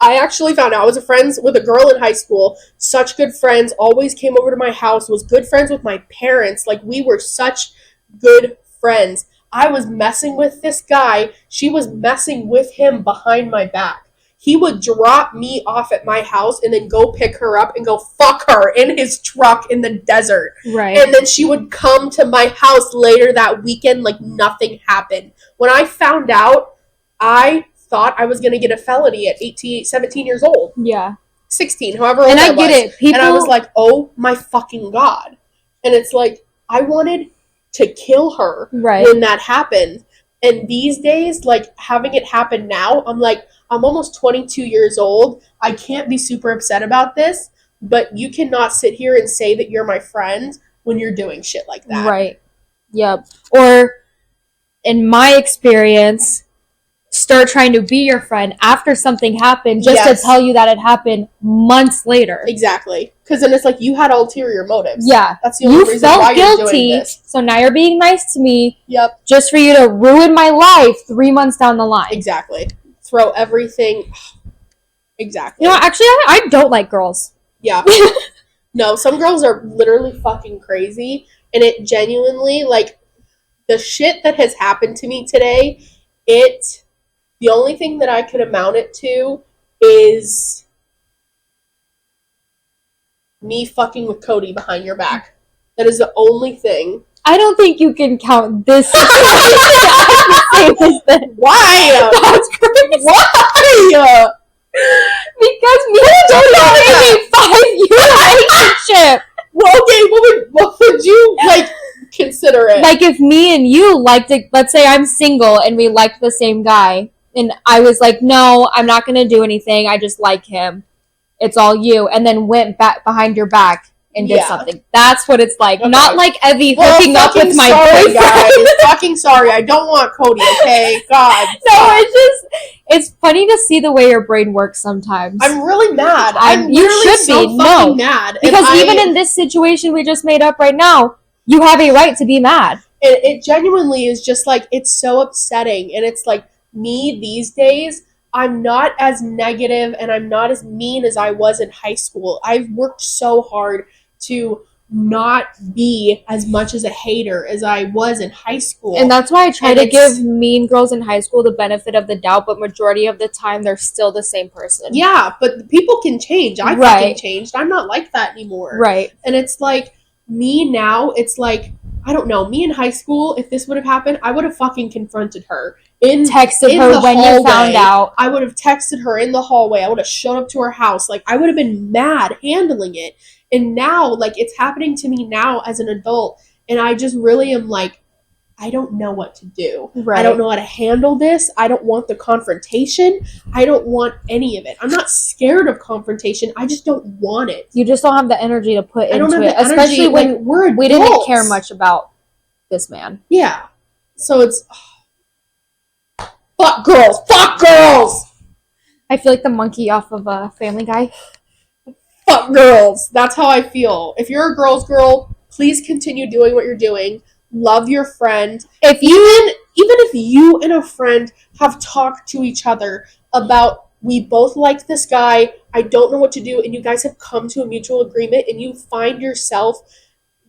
I actually found out, I was friends with a girl in high school, such good friends, always came over to my house, was good friends with my parents, like, we were such good friends. I was messing with this guy, she was messing with him behind my back. He would drop me off at my house and then go pick her up and go fuck her in his truck in the desert. Right. And then she would come to my house later that weekend like nothing happened. When I found out, I thought I was going to get a felony at 17 years old. Yeah. 16, however old I was. And I get it. And I was like, oh my fucking God. And it's like, I wanted to kill her when that happened. And these days, like, having it happen now, I'm like, I'm almost 22 years old. I can't be super upset about this, but you cannot sit here and say that you're my friend when you're doing shit like that. Right. Yep. Or, in my experience, start trying to be your friend after something happened just to tell you that it happened months later. Exactly. Because then it's like you had ulterior motives. Yeah. That's the only reason why you're doing this. So now you're being nice to me. Yep. Just for you to ruin my life 3 months down the line. Exactly. Throw everything. Exactly. You know, actually, I don't like girls. Yeah. No, some girls are literally fucking crazy, and it genuinely, like, the shit that has happened to me today, the only thing that I could amount it to is me fucking with Cody behind your back. That is the only thing. I don't think you can count this situation as this. Why? That's crazy. Why? Because me and Cody are in a 5-year relationship. Well, okay, what would you, like, consider it? Like, if me and you liked it, let's say I'm single and we liked the same guy, and I was like, no, I'm not going to do anything, I just like him. It's all you. And then went back behind your back and did something. That's what it's like. Okay. Not like Evie hooking up with my boyfriend. Guys. Fucking sorry. I don't want Cody, okay? God. No, it's funny to see the way your brain works sometimes. I'm really mad. You should be. Fucking mad. Because even in this situation we just made up right now, you have a right to be mad. It genuinely is just like, it's so upsetting. And it's like, me these days, I'm not as negative and I'm not as mean as I was in high school. I've worked so hard to not be as much as a hater as I was in high school. And that's why I try to give mean girls in high school the benefit of the doubt, but majority of the time they're still the same person. Yeah, but people can change. I fucking changed. I'm not like that anymore. Right. And it's like, me now, it's like, I don't know, me in high school, if this would have happened, I would have fucking confronted her. Texted her when you found out. I would have texted her in the hallway. I would have showed up to her house. Like, I would have been mad handling it. And now, like, it's happening to me now as an adult. And I just really am like, I don't know what to do. Right. I don't know how to handle this. I don't want the confrontation. I don't want any of it. I'm not scared of confrontation. I just don't want it. You just don't have the energy to put into it. Especially when we didn't care much about this man. Yeah. So it's... Fuck girls! Fuck girls! I feel like the monkey off of Family Guy. Fuck girls! That's how I feel. If you're a girl's girl, please continue doing what you're doing. Love your friend. Even if you and a friend have talked to each other about, we both like this guy, I don't know what to do, and you guys have come to a mutual agreement and you find yourself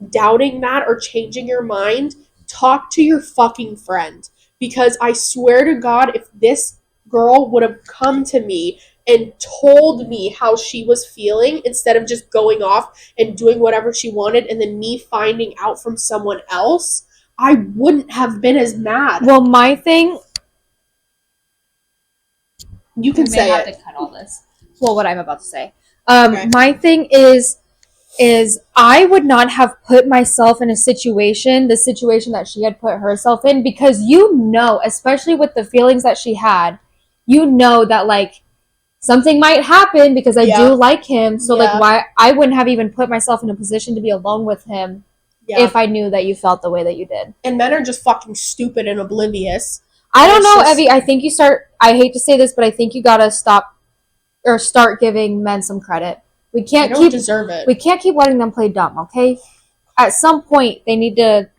doubting that or changing your mind, talk to your fucking friend. Because I swear to God, if this girl would have come to me and told me how she was feeling instead of just going off and doing whatever she wanted and then me finding out from someone else, I wouldn't have been as mad. Well, my thing... You can say it. I may have to cut all this. Well, what I'm about to say. Okay. My thing is I would not have put myself in the situation that she had put herself in, because especially with the feelings that she had, that, like, something might happen because I do like him. So, like, why I wouldn't have even put myself in a position to be alone with him if I knew that you felt the way that you did. And men are just fucking stupid and oblivious. I don't know, Evie. I think I hate to say this, but I think you gotta start giving men some credit. We can't deserve it. We can't keep letting them play dumb, okay? At some point, they need to...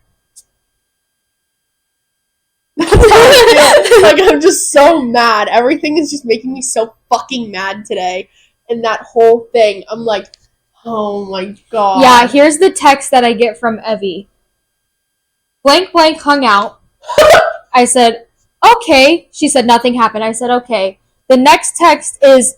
Like, I'm just so mad. Everything is just making me so fucking mad today. And that whole thing, I'm like, oh my God. Yeah, here's the text that I get from Evie. Blank blank hung out. I said, okay. She said nothing happened. I said, okay. The next text is,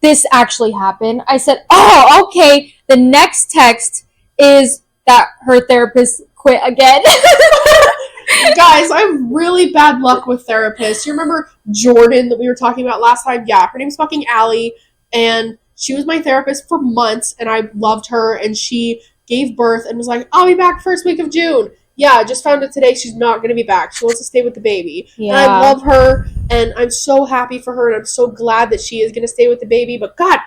this actually happened. I said, oh, okay. The next text is that her therapist quit again. Guys, I have really bad luck with therapists. You remember Jordan that we were talking about last time? Yeah, her name's fucking Allie, and she was my therapist for months, and I loved her, and she gave birth and was like, I'll be back first week of June. Yeah, I just found out today she's not going to be back. She wants to stay with the baby. Yeah. And I love her, and I'm so happy for her, and I'm so glad that she is going to stay with the baby. But God,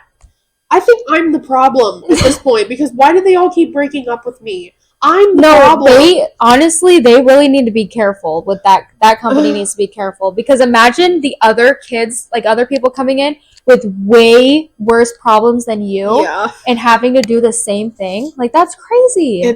I think I'm the problem at this point, because why do they all keep breaking up with me? I'm the problem. They really need to be careful with that. That company needs to be careful, because imagine the other kids, like other people coming in with way worse problems than you and having to do the same thing. Like, that's crazy.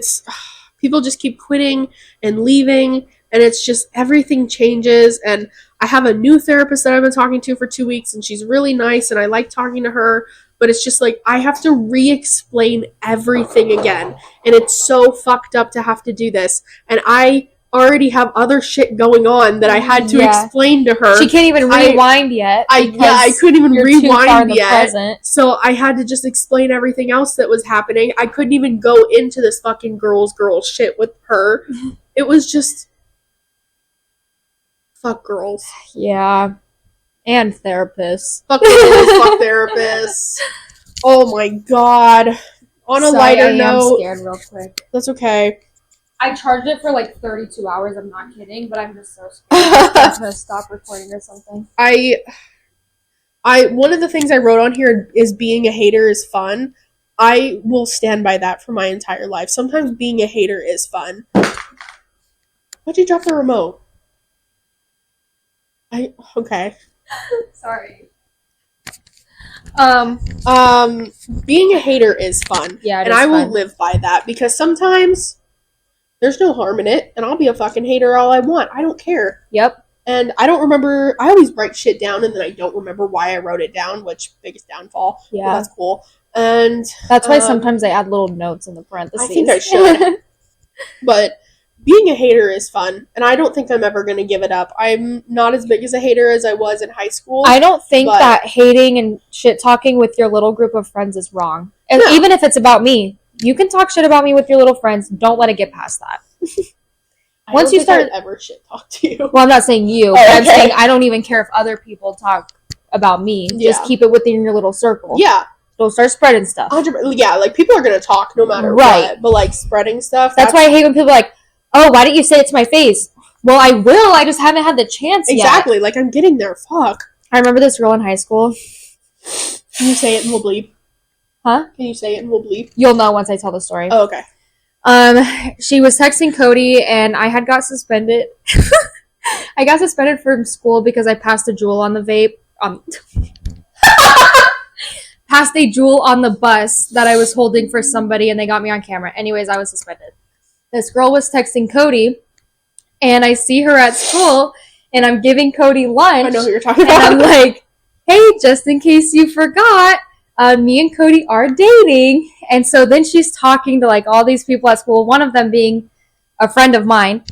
People just keep quitting and leaving, and it's just everything changes. And I have a new therapist that I've been talking to for 2 weeks, and she's really nice, and I like talking to her. but it's just like I have to re-explain everything again, and it's so fucked up to have to do this, and I already have other shit going on that I had to explain to her. She can't even rewind yet. I couldn't even rewind yet. Present. So I had to just explain everything else that was happening. I couldn't even go into this fucking girls shit with her. It was just fuck girls. Yeah. And therapists. Fuck girls, fuck therapists. Oh my god. On a lighter note. I'm scared real quick. That's okay. I charged it for like 32 hours. I'm not kidding, but I'm just so scared. I'm gonna stop recording or something. One of the things I wrote on here is being a hater is fun. I will stand by that for my entire life. Sometimes being a hater is fun. Why'd you drop the remote? Okay. Sorry. Being a hater is fun. Yeah, and I will live by that because sometimes there's no harm in it, and I'll be a fucking hater all I want. I don't care. Yep. And I don't remember. I always write shit down, and then I don't remember why I wrote it down, which biggest downfall. Yeah, but that's cool. And that's why sometimes I add little notes in the parentheses. I think I should. But being a hater is fun, and I don't think I'm ever going to give it up. I'm not as big as a hater as I was in high school. I don't think that hating and shit talking with your little group of friends is wrong. And even if it's about me, you can talk shit about me with your little friends. Don't let it get past that. Once you start ever shit talk to you. Well, I'm not saying you. But I'm saying I don't even care if other people talk about me. Yeah. Just keep it within your little circle. Yeah. Don't start spreading stuff. Yeah, like people are going to talk no matter what. But like spreading stuff. That's why I hate when people are like, oh, why didn't you say it to my face? Well, I will. I just haven't had the chance yet. Exactly. Like, I'm getting there. Fuck. I remember this girl in high school. Can you say it and we'll bleep? Huh? Can you say it and we'll bleep? You'll know once I tell the story. Oh, okay. She was texting Cody, and I had got suspended. I got suspended from school because I passed a Juul on the vape. Passed a Juul on the bus that I was holding for somebody, and they got me on camera. Anyways, I was suspended. This girl was texting Cody, and I see her at school, and I'm giving Cody lunch. I know who you're talking about. And I'm like, hey, just in case you forgot, me and Cody are dating. And so then she's talking to like all these people at school, one of them being a friend of mine.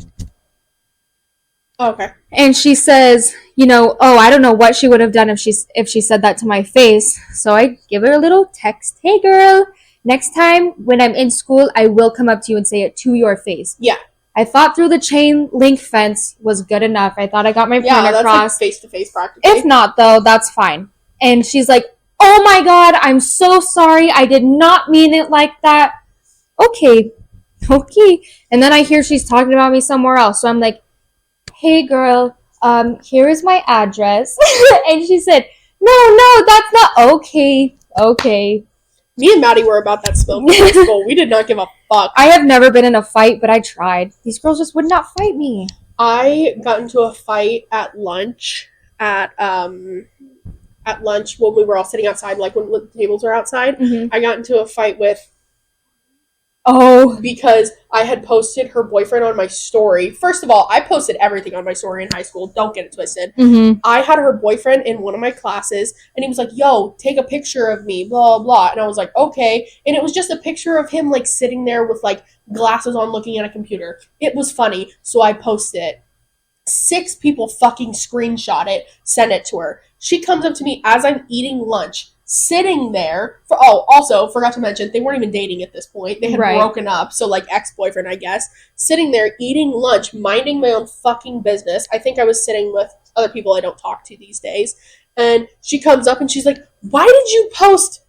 Okay. And she says, I don't know what she would have done if she said that to my face. So I give her a little text. Hey, girl. Next time when I'm in school, I will come up to you and say it to your face. Yeah. I thought through the chain link fence was good enough. I thought I got my point across. Yeah, that's like face-to-face practically. If not, though, that's fine. And she's like, oh my god, I'm so sorry. I did not mean it like that. Okay. And then I hear she's talking about me somewhere else. So I'm like, hey, girl, here is my address. And she said, no, that's not okay. Me and Maddie were about that spill. We did not give a fuck. I have never been in a fight, but I tried. These girls just would not fight me. I got into a fight at lunch. At lunch when we were all sitting outside, like when the tables were outside. Mm-hmm. I got into a fight with. Because I had posted her boyfriend on my story. First of all, I posted everything on my story in high school. Don't get it twisted. Mm-hmm. I had her boyfriend in one of my classes, and he was like, yo, take a picture of me, blah, blah. And I was like, okay. And it was just a picture of him, like, sitting there with, like, glasses on looking at a computer. It was funny, so I posted it. 6 people fucking screenshot it, sent it to her. She comes up to me as I'm eating lunch, sitting there. Also, forgot to mention, they weren't even dating at this point. They had broken up, so like ex-boyfriend, I guess. Sitting there, eating lunch, minding my own fucking business. I think I was sitting with other people I don't talk to these days. And she comes up and she's like, why did you post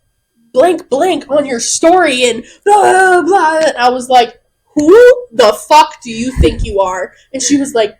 blank blank on your story and blah, blah. And I was like, who the fuck do you think you are? And she was like,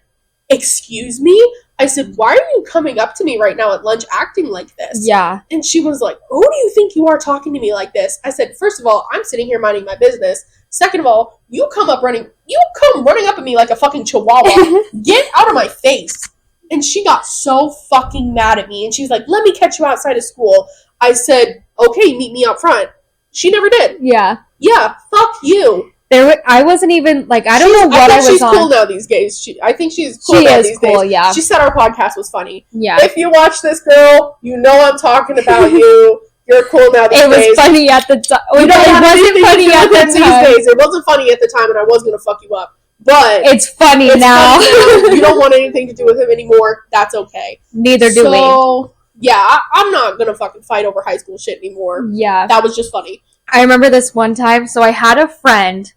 excuse me? I said, why are you coming up to me right now at lunch acting like this? Yeah. And she was like, who do you think you are talking to me like this? I said, first of all, I'm sitting here minding my business. Second of all, you come running up at me like a fucking chihuahua. Get out of my face. And she got so fucking mad at me. And she's like, let me catch you outside of school. I said, okay, meet me out front. She never did. Yeah. Yeah, fuck you. I wasn't even, like, I don't know what I was on. She's cool now these days. I think she's cool now these days. Yeah. She said our podcast was funny. Yeah. If you watch this, girl, you know I'm talking about you. You're cool now these It was days. funny at the time. You It wasn't funny at the time. These days. It wasn't funny at the time, and I was gonna fuck you up. But it's funny now. You don't want anything to do with him anymore. That's okay. Neither do we. So yeah, I'm not gonna fucking fight over high school shit anymore. Yeah. That was just funny. I remember this one time. So I had a friend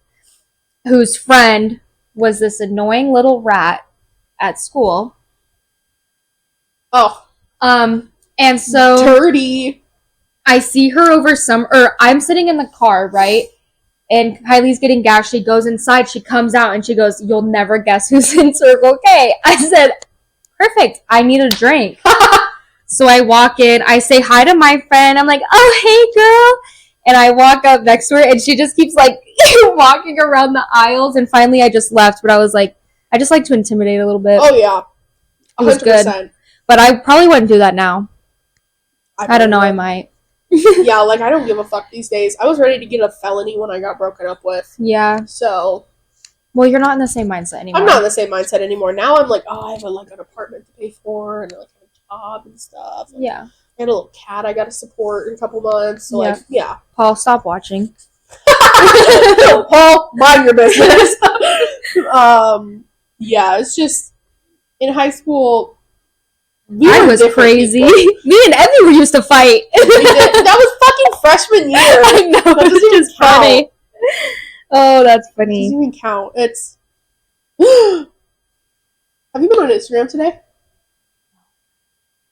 whose friend was this annoying little rat at school. Oh. And so dirty. I see her I'm sitting in the car, right? And Kylie's getting gas. She goes inside. She comes out and she goes, "You'll never guess who's in Circle K." I said, "Perfect. I need a drink." So I walk in. I say hi to my friend. I'm like, "Oh, hey, girl." And I walk up next to her and she just keeps like walking around the aisles. And finally I just left. But I was like, I just like to intimidate a little bit. Oh, yeah. 100%. It was good. But I probably wouldn't do that now. I don't know. I might. Yeah, like, I don't give a fuck these days. I was ready to get a felony when I got broken up with. Yeah. So. Well, you're not in the same mindset anymore. I'm not in the same mindset anymore. Now I'm like, oh, I have an apartment to pay for and like a job and stuff. And yeah. I had a little cat I got to support in a couple months. So, like, yeah. Paul, stop watching. Paul, mind your business. Yeah, it's just, in high school, I was crazy. Me and Evie used to fight. That was fucking freshman year. I know. That doesn't even count. Funny. Oh, that's funny. It doesn't even count. It's. Have you been on Instagram today?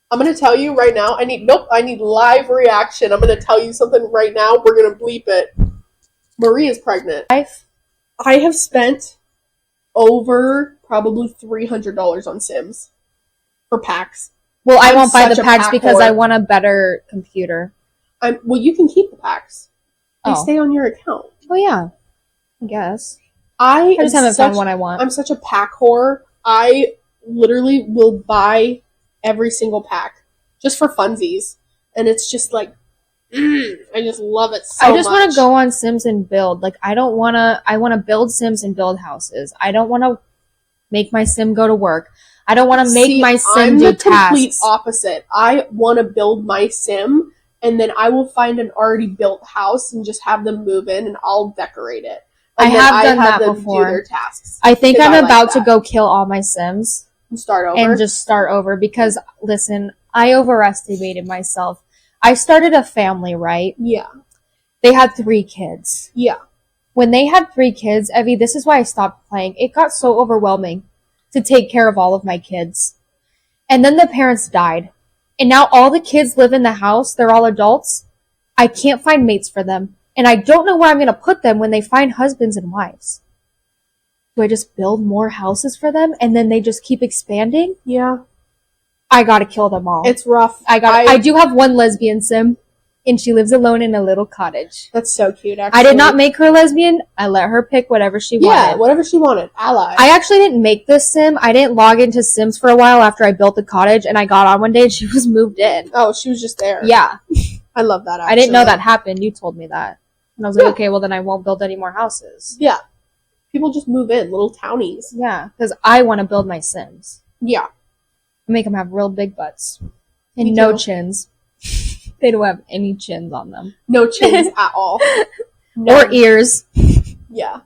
I'm gonna tell you right now. I need live reaction. I'm gonna tell you something right now. We're gonna bleep it. Maria's pregnant. I have spent over probably $300 on Sims for packs. Well, I won't buy the packs because I want a better computer. Well, you can keep the packs. They stay on your account. Oh yeah, I guess. I just haven't found one I want. I'm such a pack whore. I literally will buy every single pack just for funsies, and it's just like, I just love it so much. I just want to go on Sims and build. Like, I want to build Sims and build houses. I don't want to make my Sim go to work. I don't want to make my Sim do tasks. I'm the complete opposite. I want to build my Sim, and then I will find an already built house and just have them move in, and I'll decorate it. And I have done that before. Do their tasks. I think I'm about to go kill all my Sims. And start over? And just start over because, listen, I overestimated myself. I started a family, right? Yeah. They had 3 kids. Yeah. When they had 3 kids, Evie, this is why I stopped playing. It got so overwhelming to take care of all of my kids. And then the parents died. And now all the kids live in the house. They're all adults. I can't find mates for them. And I don't know where I'm going to put them when they find husbands and wives. Do I just build more houses for them and then they just keep expanding? Yeah. I gotta kill them all. It's rough. I do have one lesbian Sim, and she lives alone in a little cottage. That's so cute, actually. I did not make her lesbian. I let her pick whatever she wanted. Yeah, whatever she wanted. Ally. I actually didn't make this Sim. I didn't log into Sims for a while after I built the cottage, and I got on one day and she was moved in. Oh, she was just there. Yeah. I love that, actually. I didn't know that happened. You told me that. And I was like, okay, well then I won't build any more houses. Yeah. People just move in, little townies. Yeah, because I want to build my Sims. Yeah. Make them have real big butts. And no chins. They don't have any chins on them. No chins at all. No. Or ears. Yeah.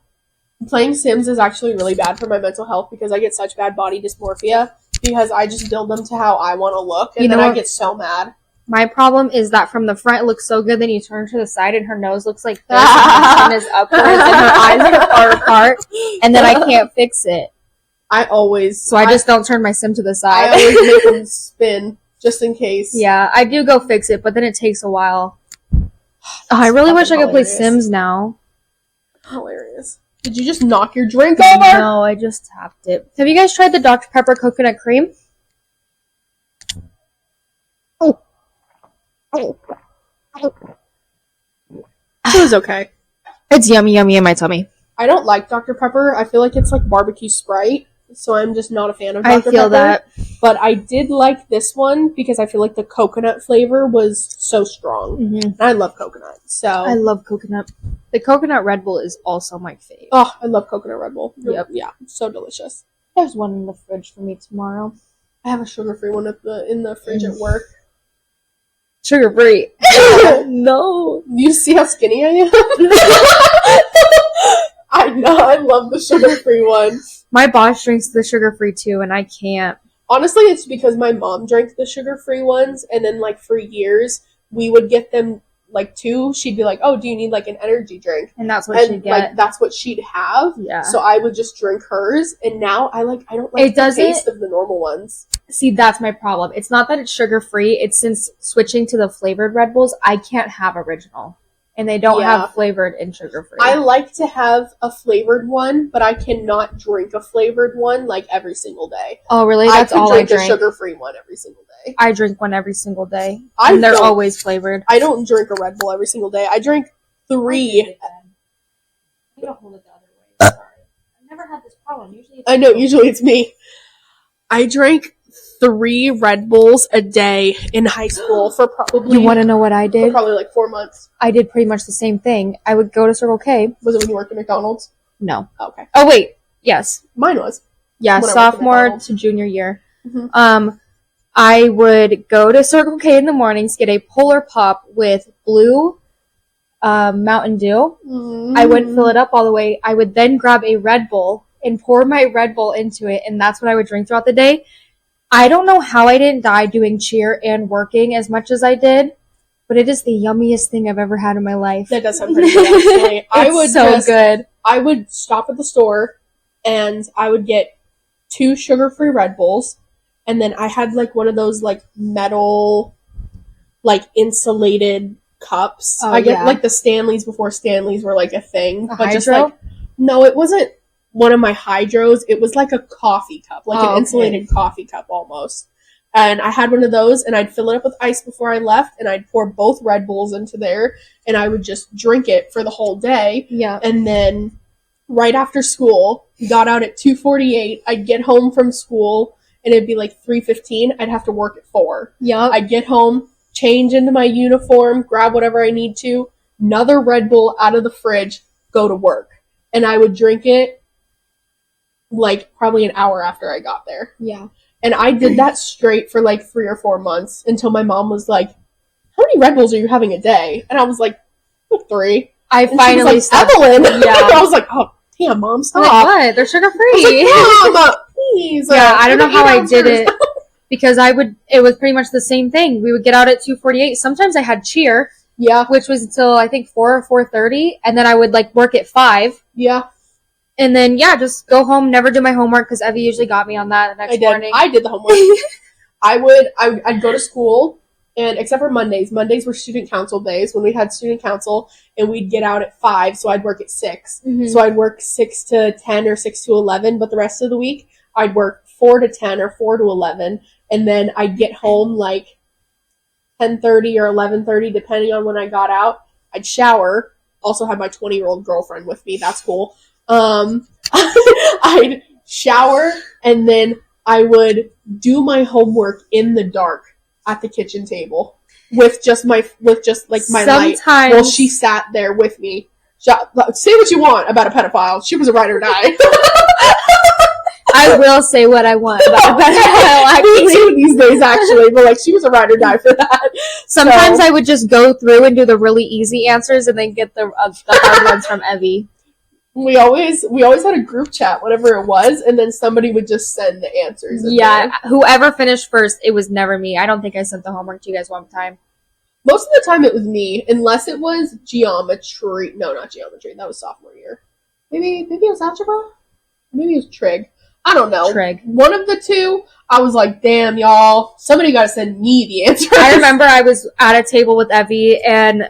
Playing Sims is actually really bad for my mental health because I get such bad body dysmorphia because I just build them to how I want to look and then I get so mad. My problem is that from the front it looks so good, then you turn to the side and her nose looks like this and her chin is upwards and her eyes are far apart and then I can't fix it. I just don't turn my Sim to the side. I always make them spin, just in case. Yeah, I do go fix it, but then it takes a while. Oh, I really wish I could play Sims now. Hilarious. Did you just knock your drink over? No, I just tapped it. Have you guys tried the Dr. Pepper coconut cream? Oh. It was okay. It's yummy in my tummy. I don't like Dr. Pepper. I feel like it's like barbecue Sprite. So I'm just not a fan of Dr. Pepper. I feel that. But I did like this one because I feel like the coconut flavor was so strong. Mm-hmm. And I love coconut. So I love coconut. The coconut Red Bull is also my fave. Oh, I love coconut Red Bull. Yep. Yeah, so delicious. There's one in the fridge for me tomorrow. I have a sugar-free one in the fridge at work. Sugar free. No. You see how skinny I am? I know. I love the sugar-free one. My boss drinks the sugar free too, and I can't. Honestly, it's because my mom drank the sugar-free ones, and then, like, for years, we would get them, like, too. She'd be like, oh, do you need, like, an energy drink? And that's what she'd get. Like, that's what she'd have. Yeah. So I would just drink hers, and now I don't like the taste of the normal ones. See, that's my problem. It's not that it's sugar-free. It's since switching to the flavored Red Bulls, I can't have original. And they don't have flavored and sugar-free. I like to have a flavored one, but I cannot drink a flavored one, like, every single day. Oh, really? That's all I drink. I drink a sugar-free one every single day. I drink one every single day. And they're always flavored. I don't drink a Red Bull every single day. I drink 3. I'm going to hold it the other way. Sorry. I've never had this problem. Usually it's me. I drank 3 Red Bulls a day in high school for probably... You want to know what I did? For probably like 4 months. I did pretty much the same thing. I would go to Circle K. Was it when you worked at McDonald's? No. Oh, okay. Oh, wait. Yes. Mine was. Yeah, sophomore to junior year. Mm-hmm. I would go to Circle K in the mornings, get a Polar Pop with blue Mountain Dew. Mm-hmm. I wouldn't fill it up all the way. I would then grab a Red Bull and pour my Red Bull into it, and that's what I would drink throughout the day. I don't know how I didn't die doing cheer and working as much as I did, but it is the yummiest thing I've ever had in my life. That does sound pretty good, actually. Good. I would stop at the store, and I would get 2 sugar-free Red Bulls, and then I had, like, one of those, like, metal, like, insulated cups. I get, like, the Stanleys before Stanleys were, like, a thing. But just, like, no, it wasn't one of my hydros. It was like a coffee cup, like an insulated coffee cup almost. And I had one of those, and I'd fill it up with ice before I left, and I'd pour both Red Bulls into there, and I would just drink it for the whole day. Yeah. And then right after school, got out at 2:48. I'd get home from school, and it'd be like 3:15. I'd have to work at 4. Yeah. I'd get home, change into my uniform, grab whatever I need to, another Red Bull out of the fridge, go to work. And I would drink it like probably an hour after I got there. Yeah. And I did that straight for like 3 or 4 months until my mom was like, how many Red Bulls are you having a day? And I was like 3. I finally stopped. Evelyn. Yeah. I was like, oh, damn, Mom, stop. Like, what? They're sugar free. Like, Mom, please. Yeah, I don't know how I did it. Because it was pretty much the same thing. We would get out at 2:48. Sometimes I had cheer. Yeah. Which was until I think 4 or 4:30. And then I would like work at 5. Yeah. And then, just go home, never do my homework, because Evie usually got me on that the next morning. I did the homework. I'd go to school, and except for Mondays. Mondays were student council days when we had student council, and we'd get out at 5, so I'd work at 6. Mm-hmm. So I'd work 6 to 10 or 6 to 11, but the rest of the week, I'd work 4 to 10 or 4 to 11, and then I'd get home like 10:30 or 11:30, depending on when I got out. I'd shower, also have my 20-year-old girlfriend with me, that's cool. I'd shower, and then I would do my homework in the dark at the kitchen table with just my light while she sat there with me. Say what you want about a pedophile. She was a ride or die. I will say what I want about a pedophile, actually. Me too these days, actually, but like she was a ride or die for that. Sometimes I would just go through and do the really easy answers and then get the hard ones from Evie. We always had a group chat, whatever it was, and then somebody would just send the answers. Yeah, whoever finished first, it was never me. I don't think I sent the homework to you guys one time. Most of the time it was me, unless it was geometry. No, not geometry. That was sophomore year. Maybe it was algebra? Maybe it was trig. I don't know. Trig. One of the two, I was like, damn, y'all, somebody got to send me the answers. I remember I was at a table with Evie and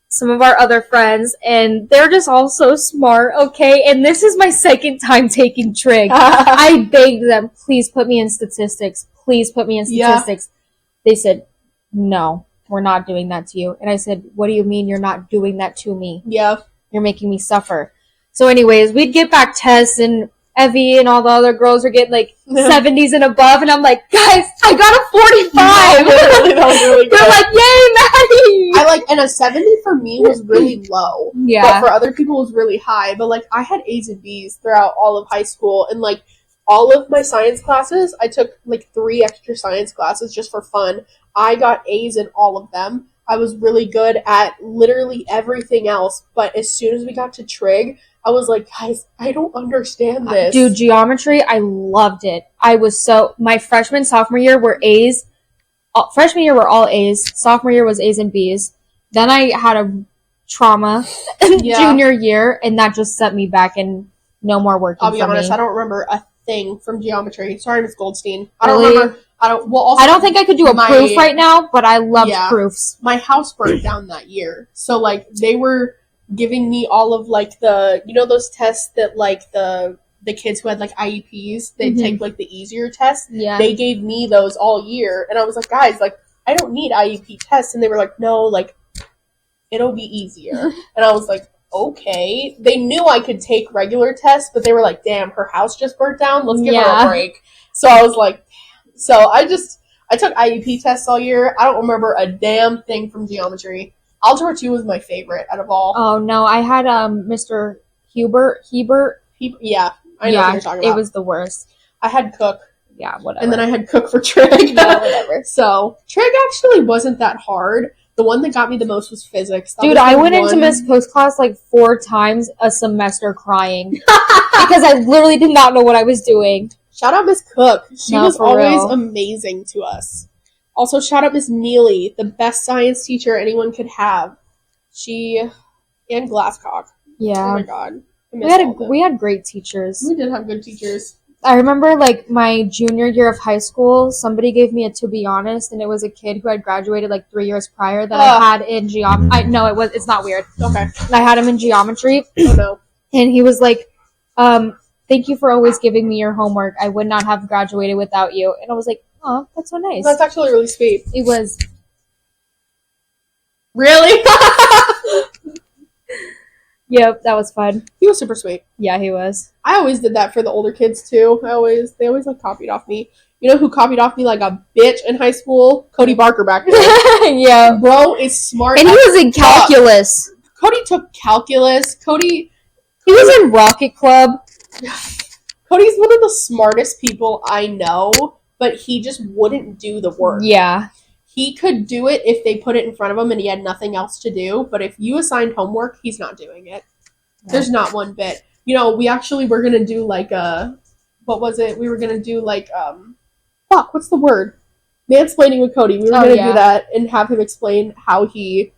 some of our other friends, and they're just all so smart, okay? And this is my second time taking trig. I begged them, please put me in statistics. Please put me in statistics. Yeah. They said, no, we're not doing that to you. And I said, what do you mean you're not doing that to me? Yeah. You're making me suffer. So anyways, we'd get back tests, and Evie and all the other girls were getting like 70s and above, and I'm like, guys, I got a 45. That was really good. They're like, yay, Maddie! And a 70 for me was really low. Yeah. But for other people it was really high. But like I had A's and B's throughout all of high school, and like all of my science classes, I took like 3 extra science classes just for fun. I got A's in all of them. I was really good at literally everything else, but as soon as we got to trig, I was like, guys, I don't understand this. Dude, geometry, I loved it. My freshman, sophomore year were A's. Freshman year were all A's. Sophomore year was A's and B's. Then I had a trauma junior year, and that just set me back and no more working. I'll be honest, me. I don't remember a thing from geometry. Sorry, Miss Goldstein. I don't remember. I don't think I could do a proof right now, but I loved proofs. My house burnt down that year. So, like, they were giving me all of, like, those tests that, like, the kids who had, like, IEPs, they'd take, like, the easier tests. Yeah. They gave me those all year. And I was like, guys, like, I don't need IEP tests. And they were like, no, like, it'll be easier. And I was like, okay. They knew I could take regular tests, but they were like, damn, her house just burnt down. Let's give her a break. So I was like, so I took IEP tests all year. I don't remember a damn thing from geometry. Algebra 2 was my favorite out of all. Oh, no. I had Mr. Hebert. Yeah, I know what you're talking about. It was the worst. I had Cook. Yeah, whatever. And then I had Cook for trig. Yeah, whatever. So, trig actually wasn't that hard. The one that got me the most was physics. Dude, I went into Miss Cook's class like 4 times a semester crying. Because I literally did not know what I was doing. Shout out Miss Cook. She was always amazing to us. Also, shout out Miss Neely, the best science teacher anyone could have. And Glasscock. Yeah. Oh my god. We had great teachers. We did have good teachers. I remember, like, my junior year of high school, somebody gave me a to be honest, and it was a kid who had graduated, like, 3 years prior that I had in geometry. No, it's not weird. Okay. I had him in geometry. Oh, no. And he was like, thank you for always giving me your homework. I would not have graduated without you. And I was like, oh, that's so nice. That's actually really sweet. It was. Really? Yep, that was fun. He was super sweet. Yeah, he was. I always did that for the older kids, too. They always, like, copied off me. You know who copied off me like a bitch in high school? Cody Barker back then. Yeah. Bro is smart. And he was in calculus. Cody took calculus. He was in Rocket Club. Cody's one of the smartest people I know, but he just wouldn't do the work. Yeah. He could do it if they put it in front of him and he had nothing else to do, but if you assigned homework, he's not doing it. Yeah. There's not one bit. You know, we actually were going to do like what was it? We were going to do like, what's the word? Mansplaining with Cody. We were going to do that and have him explain how he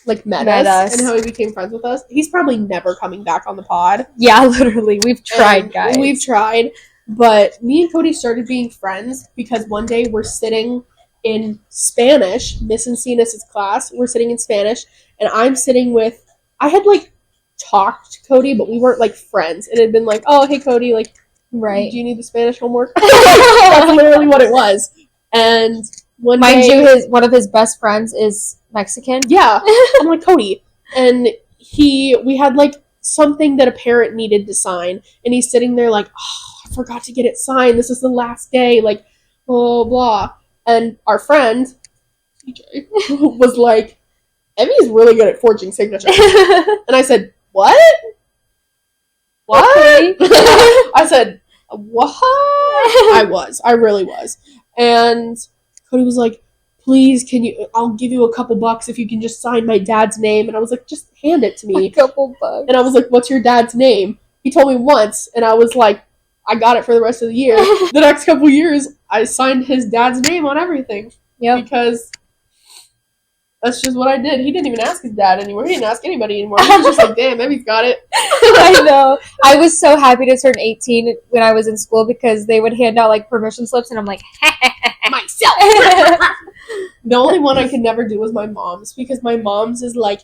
like met us and how he became friends with us. He's probably never coming back on the pod. Yeah, literally. We've tried, guys. We've tried. But me and Cody started being friends because one day we're sitting in Spanish, Miss Encina's class. We're sitting in Spanish, and I'm sitting with, I had like talked to Cody, but we weren't like friends. It had been like, oh, hey Cody, like, right? Do you need the Spanish homework? That's literally what it was. And mind you, one of his best friends is Mexican. Yeah, I'm like, Cody, and we had like something that a parent needed to sign, and he's sitting there like, oh, I forgot to get it signed. This is the last day, like, blah blah. And our friend, CJ, was like, Emmy's really good at forging signatures. And I said, what? What? Okay. I said, what? I really was. And Cody was like, please, I'll give you a couple bucks if you can just sign my dad's name. And I was like, just hand it to me. A couple bucks. And I was like, what's your dad's name? He told me once, and I was like, I got it for the rest of the year. The next couple years, I signed his dad's name on everything. Yeah. Because that's just what I did. He didn't even ask his dad anymore. He didn't ask anybody anymore. He was just like, damn, Emmy's got it. I know. I was so happy to turn 18 when I was in school because they would hand out, like, permission slips, and I'm like, myself. The only one I could never do was my mom's, because my mom's is like,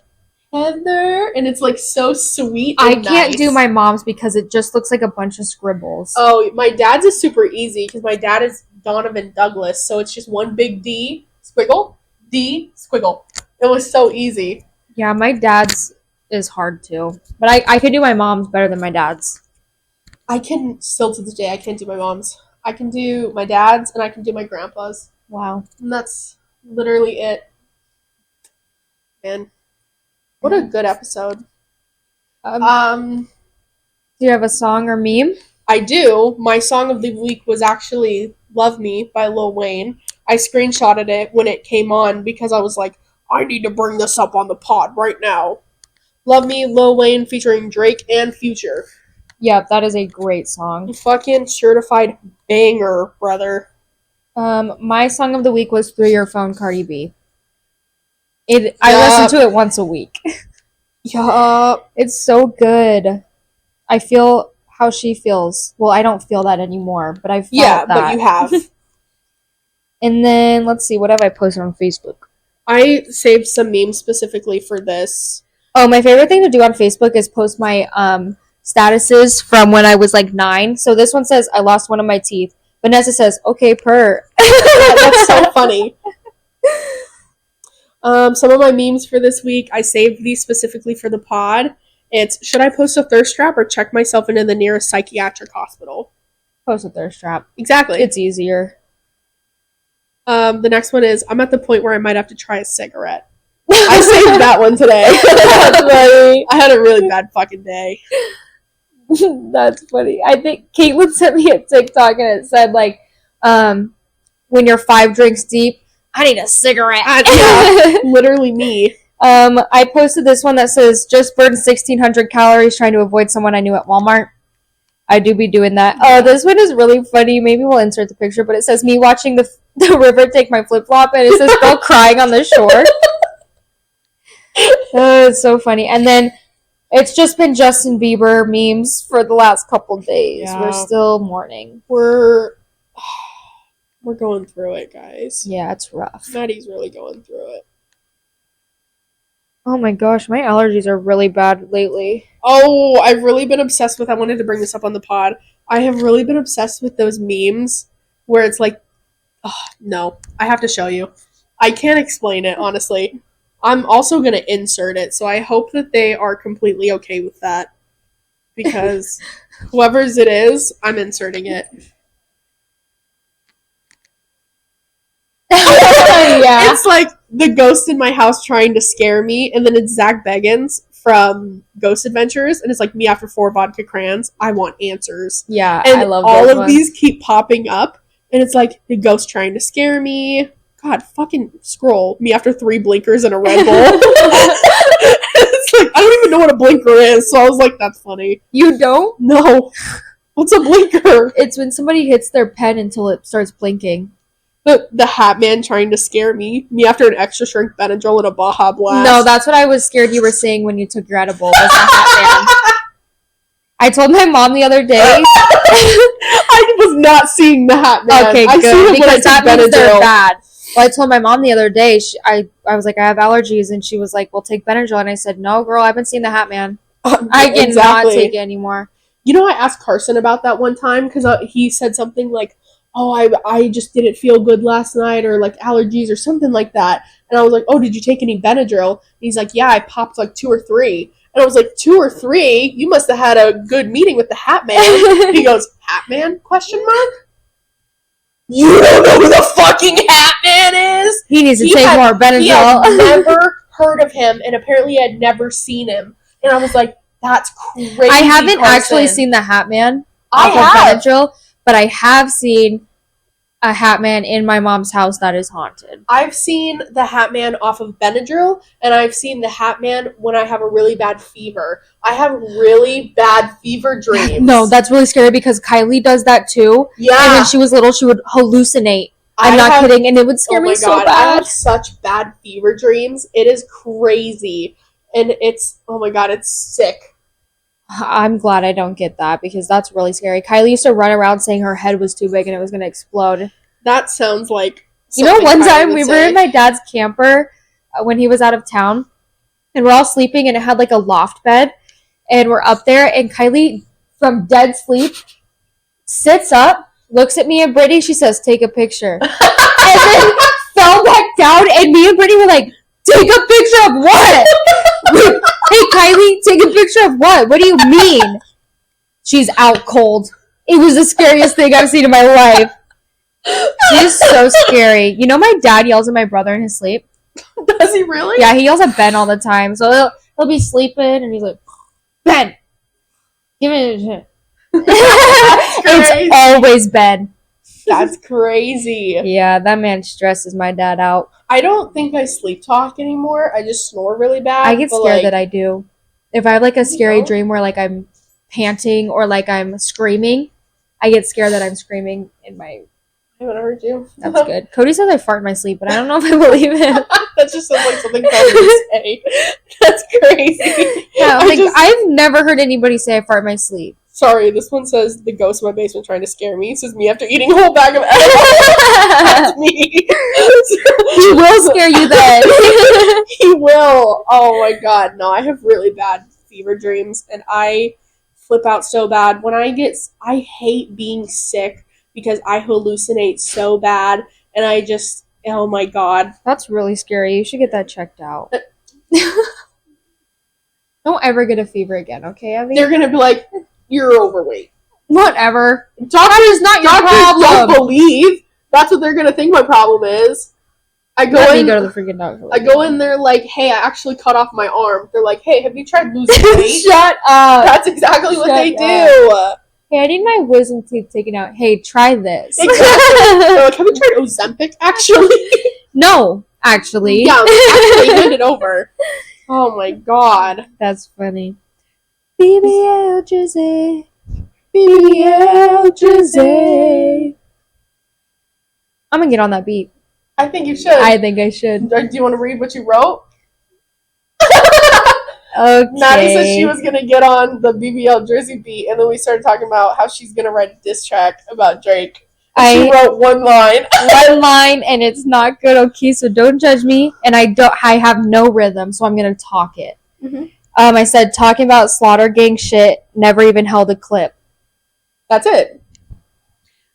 Heather, and it's like so sweet and I can't do my mom's because it just looks like a bunch of scribbles. Oh, my dad's is super easy because my dad is Donovan Douglas, so it's just one big D, squiggle, D, squiggle. It was so easy. Yeah, my dad's is hard too, but I can do my mom's better than my dad's. I can still to this day I can't do my mom's. I can do my dad's and I can do my grandpa's. Wow, and that's literally it. Man. What a good episode. Do you have a song or meme? I do. My song of the week was actually Love Me by Lil Wayne. I screenshotted it when it came on because I was like, I need to bring this up on the pod right now. Love Me, Lil Wayne featuring Drake and Future. Yeah, that is a great song. Fucking certified banger, brother. My song of the week was Through Your Phone, Cardi B. I listen to it once a week. Yeah. It's so good. I feel how she feels. Well, I don't feel that anymore, but I felt that. But you have. And then, let's see, what have I posted on Facebook? I saved some memes specifically for this. Oh, my favorite thing to do on Facebook is post my statuses from when I was like 9. So this one says, I lost one of my teeth. Vanessa says, okay, purr. That's so funny. Some of my memes for this week, I saved these specifically for the pod. It's, should I post a thirst trap or check myself into the nearest psychiatric hospital? Post a thirst trap. Exactly. It's easier. The next one is, I'm at the point where I might have to try a cigarette. I saved that one today. That's funny. I had a really bad fucking day. That's funny. I think Caitlin sent me a TikTok and it said, like, when you're 5 drinks deep, I need a cigarette. Yeah, literally me. I posted this one that says, just burned 1,600 calories trying to avoid someone I knew at Walmart. I do be doing that. Oh, this one is really funny. Maybe we'll insert the picture, but it says me watching the river take my flip-flop, and it says girl crying on the shore. Oh, it's so funny. And then it's just been Justin Bieber memes for the last couple days. Yeah. We're still mourning. We're going through it, guys. Yeah, it's rough. Maddie's really going through it. Oh my gosh, my allergies are really bad lately. Oh, I've really been obsessed with, I wanted to bring this up on the pod. I have really been obsessed with those memes where it's like, oh, no, I have to show you. I can't explain it, honestly. I'm also going to insert it, so I hope that they are completely okay with that. Because whoever's it is, I'm inserting it. Yeah. It's like the ghost in my house trying to scare me, and then it's Zach Beggins from Ghost Adventures, and it's like me after 4 vodka crayons. I want answers. Yeah, and I love all those of ones. these keep popping up, and it's like the ghost trying to scare me. God, fucking scroll. Me after 3 blinkers and a Red Bull. It's like, I don't even know what a blinker is, so I was like, that's funny. You don't? No. What's a blinker? It's when somebody hits their pen until it starts blinking. The Hat Man trying to scare me. Me after an extra strength Benadryl and a Baja Blast. No, that's what I was scared you were saying when you took your edible. Was the Hat Man. I told my mom the other day. I was not seeing the Hat Man. Okay, I good. Because that means they're bad. Well, I told my mom the other day, I was like, I have allergies, and she was like, well, take Benadryl. And I said, no, girl, I've been seeing the Hat Man. I cannot take it anymore. You know, I asked Carson about that one time, because he said something like, oh, I just didn't feel good last night, or like allergies or something like that. And I was like, oh, did you take any Benadryl? And he's like, yeah, I popped like 2 or 3. And I was like, 2 or 3? You must have had a good meeting with the Hat Man. He goes, Hat Man? Question mark? You don't know who the fucking Hat Man is? He needs to take more Benadryl. He had never heard of him, and apparently had never seen him. And I was like, that's crazy. I haven't actually seen the Hat Man off of Benadryl, but I have seen a Hat Man in my mom's house that is haunted. I've seen the Hat Man off of Benadryl, and I've seen the Hat Man when I have a really bad fever. I have really bad fever dreams. No, that's really scary because Kylie does that too. Yeah. And when she was little, she would hallucinate. I'm not kidding, and it would scare me so bad. I have such bad fever dreams. It is crazy. And it's, oh my god, it's sick. I'm glad I don't get that because that's really scary. Kylie used to run around saying her head was too big and it was going to explode. That sounds like... You know, one time we were in my dad's camper when he was out of town, and we're all sleeping, and it had like a loft bed, and we're up there, and Kylie, from dead sleep, sits up, looks at me and Brittany, she says, take a picture. And then fell back down, and me and Brittany were like, take a picture of what? Hey, Kylie, take a picture of what? What do you mean? She's out cold. It was the scariest thing I've seen in my life. She is so scary. You know, my dad yells at my brother in his sleep. Does he really? Yeah, he yells at Ben all the time. So he'll be sleeping, and he's like, Ben, give me a shit. crazy. It's always Ben. That's crazy. Yeah, that man stresses my dad out. I don't think I sleep talk anymore. I just snore really bad. I get scared that I do. If I have like a scary don't? dream where like I'm panting or like I'm screaming, I get scared that I'm screaming in my... I haven't heard you. That's good. Cody says I fart in my sleep, but I don't know if I believe him. That just sounds like something Cody would say. That's crazy. Yeah, I've never heard anybody say I fart in my sleep. Sorry, this one says the ghost in my basement trying to scare me. It says me after eating a whole bag of edibles. That's me. He will scare you then. He will. Oh my god. No, I have really bad fever dreams and I flip out so bad. I hate being sick because I hallucinate so bad and I just, oh my god. That's really scary. You should get that checked out. Don't ever get a fever again, okay, Abby? They're gonna be like, you're overweight. Whatever. Doctors not your don't problem. believe. That's what they're gonna think my problem is. I go Let me in. go to the freaking doctor. I go in there like, hey, I actually cut off my arm. They're like, hey, have you tried losing weight? Shut up. That's exactly what they Shut do. Hey, I need my wisdom teeth taken out. Hey, try this. Exactly. They're like, have you tried Ozempic? Actually, No, actually. yeah, actually hand it over. Oh my god. That's funny. BBL Drizzy. BBL Drizzy. I'm gonna get on that beat. I think you should. I think I should. Do you want to read what you wrote? Okay. Maddie said she was gonna get on the BBL Jersey beat, and then we started talking about how she's gonna write a diss track about Drake. She wrote one line. One line, and it's not good, okay, so don't judge me. And I have no rhythm, so I'm gonna talk it. Mm-hmm. I said, talking about Slaughter Gang shit, never even held a clip. That's it.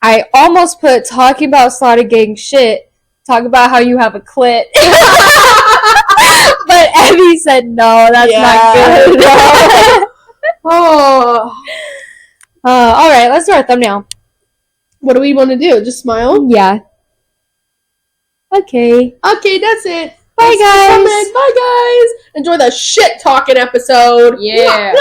I almost put talking about Slaughter Gang shit, talk about how you have a clit. But Evie said, no, that's not good. Oh. Alright, let's do our thumbnail. What do we want to do? Just smile? Yeah. Okay. Okay, that's it. Bye, guys. Bye, guys. Enjoy the shit talking episode. Yeah.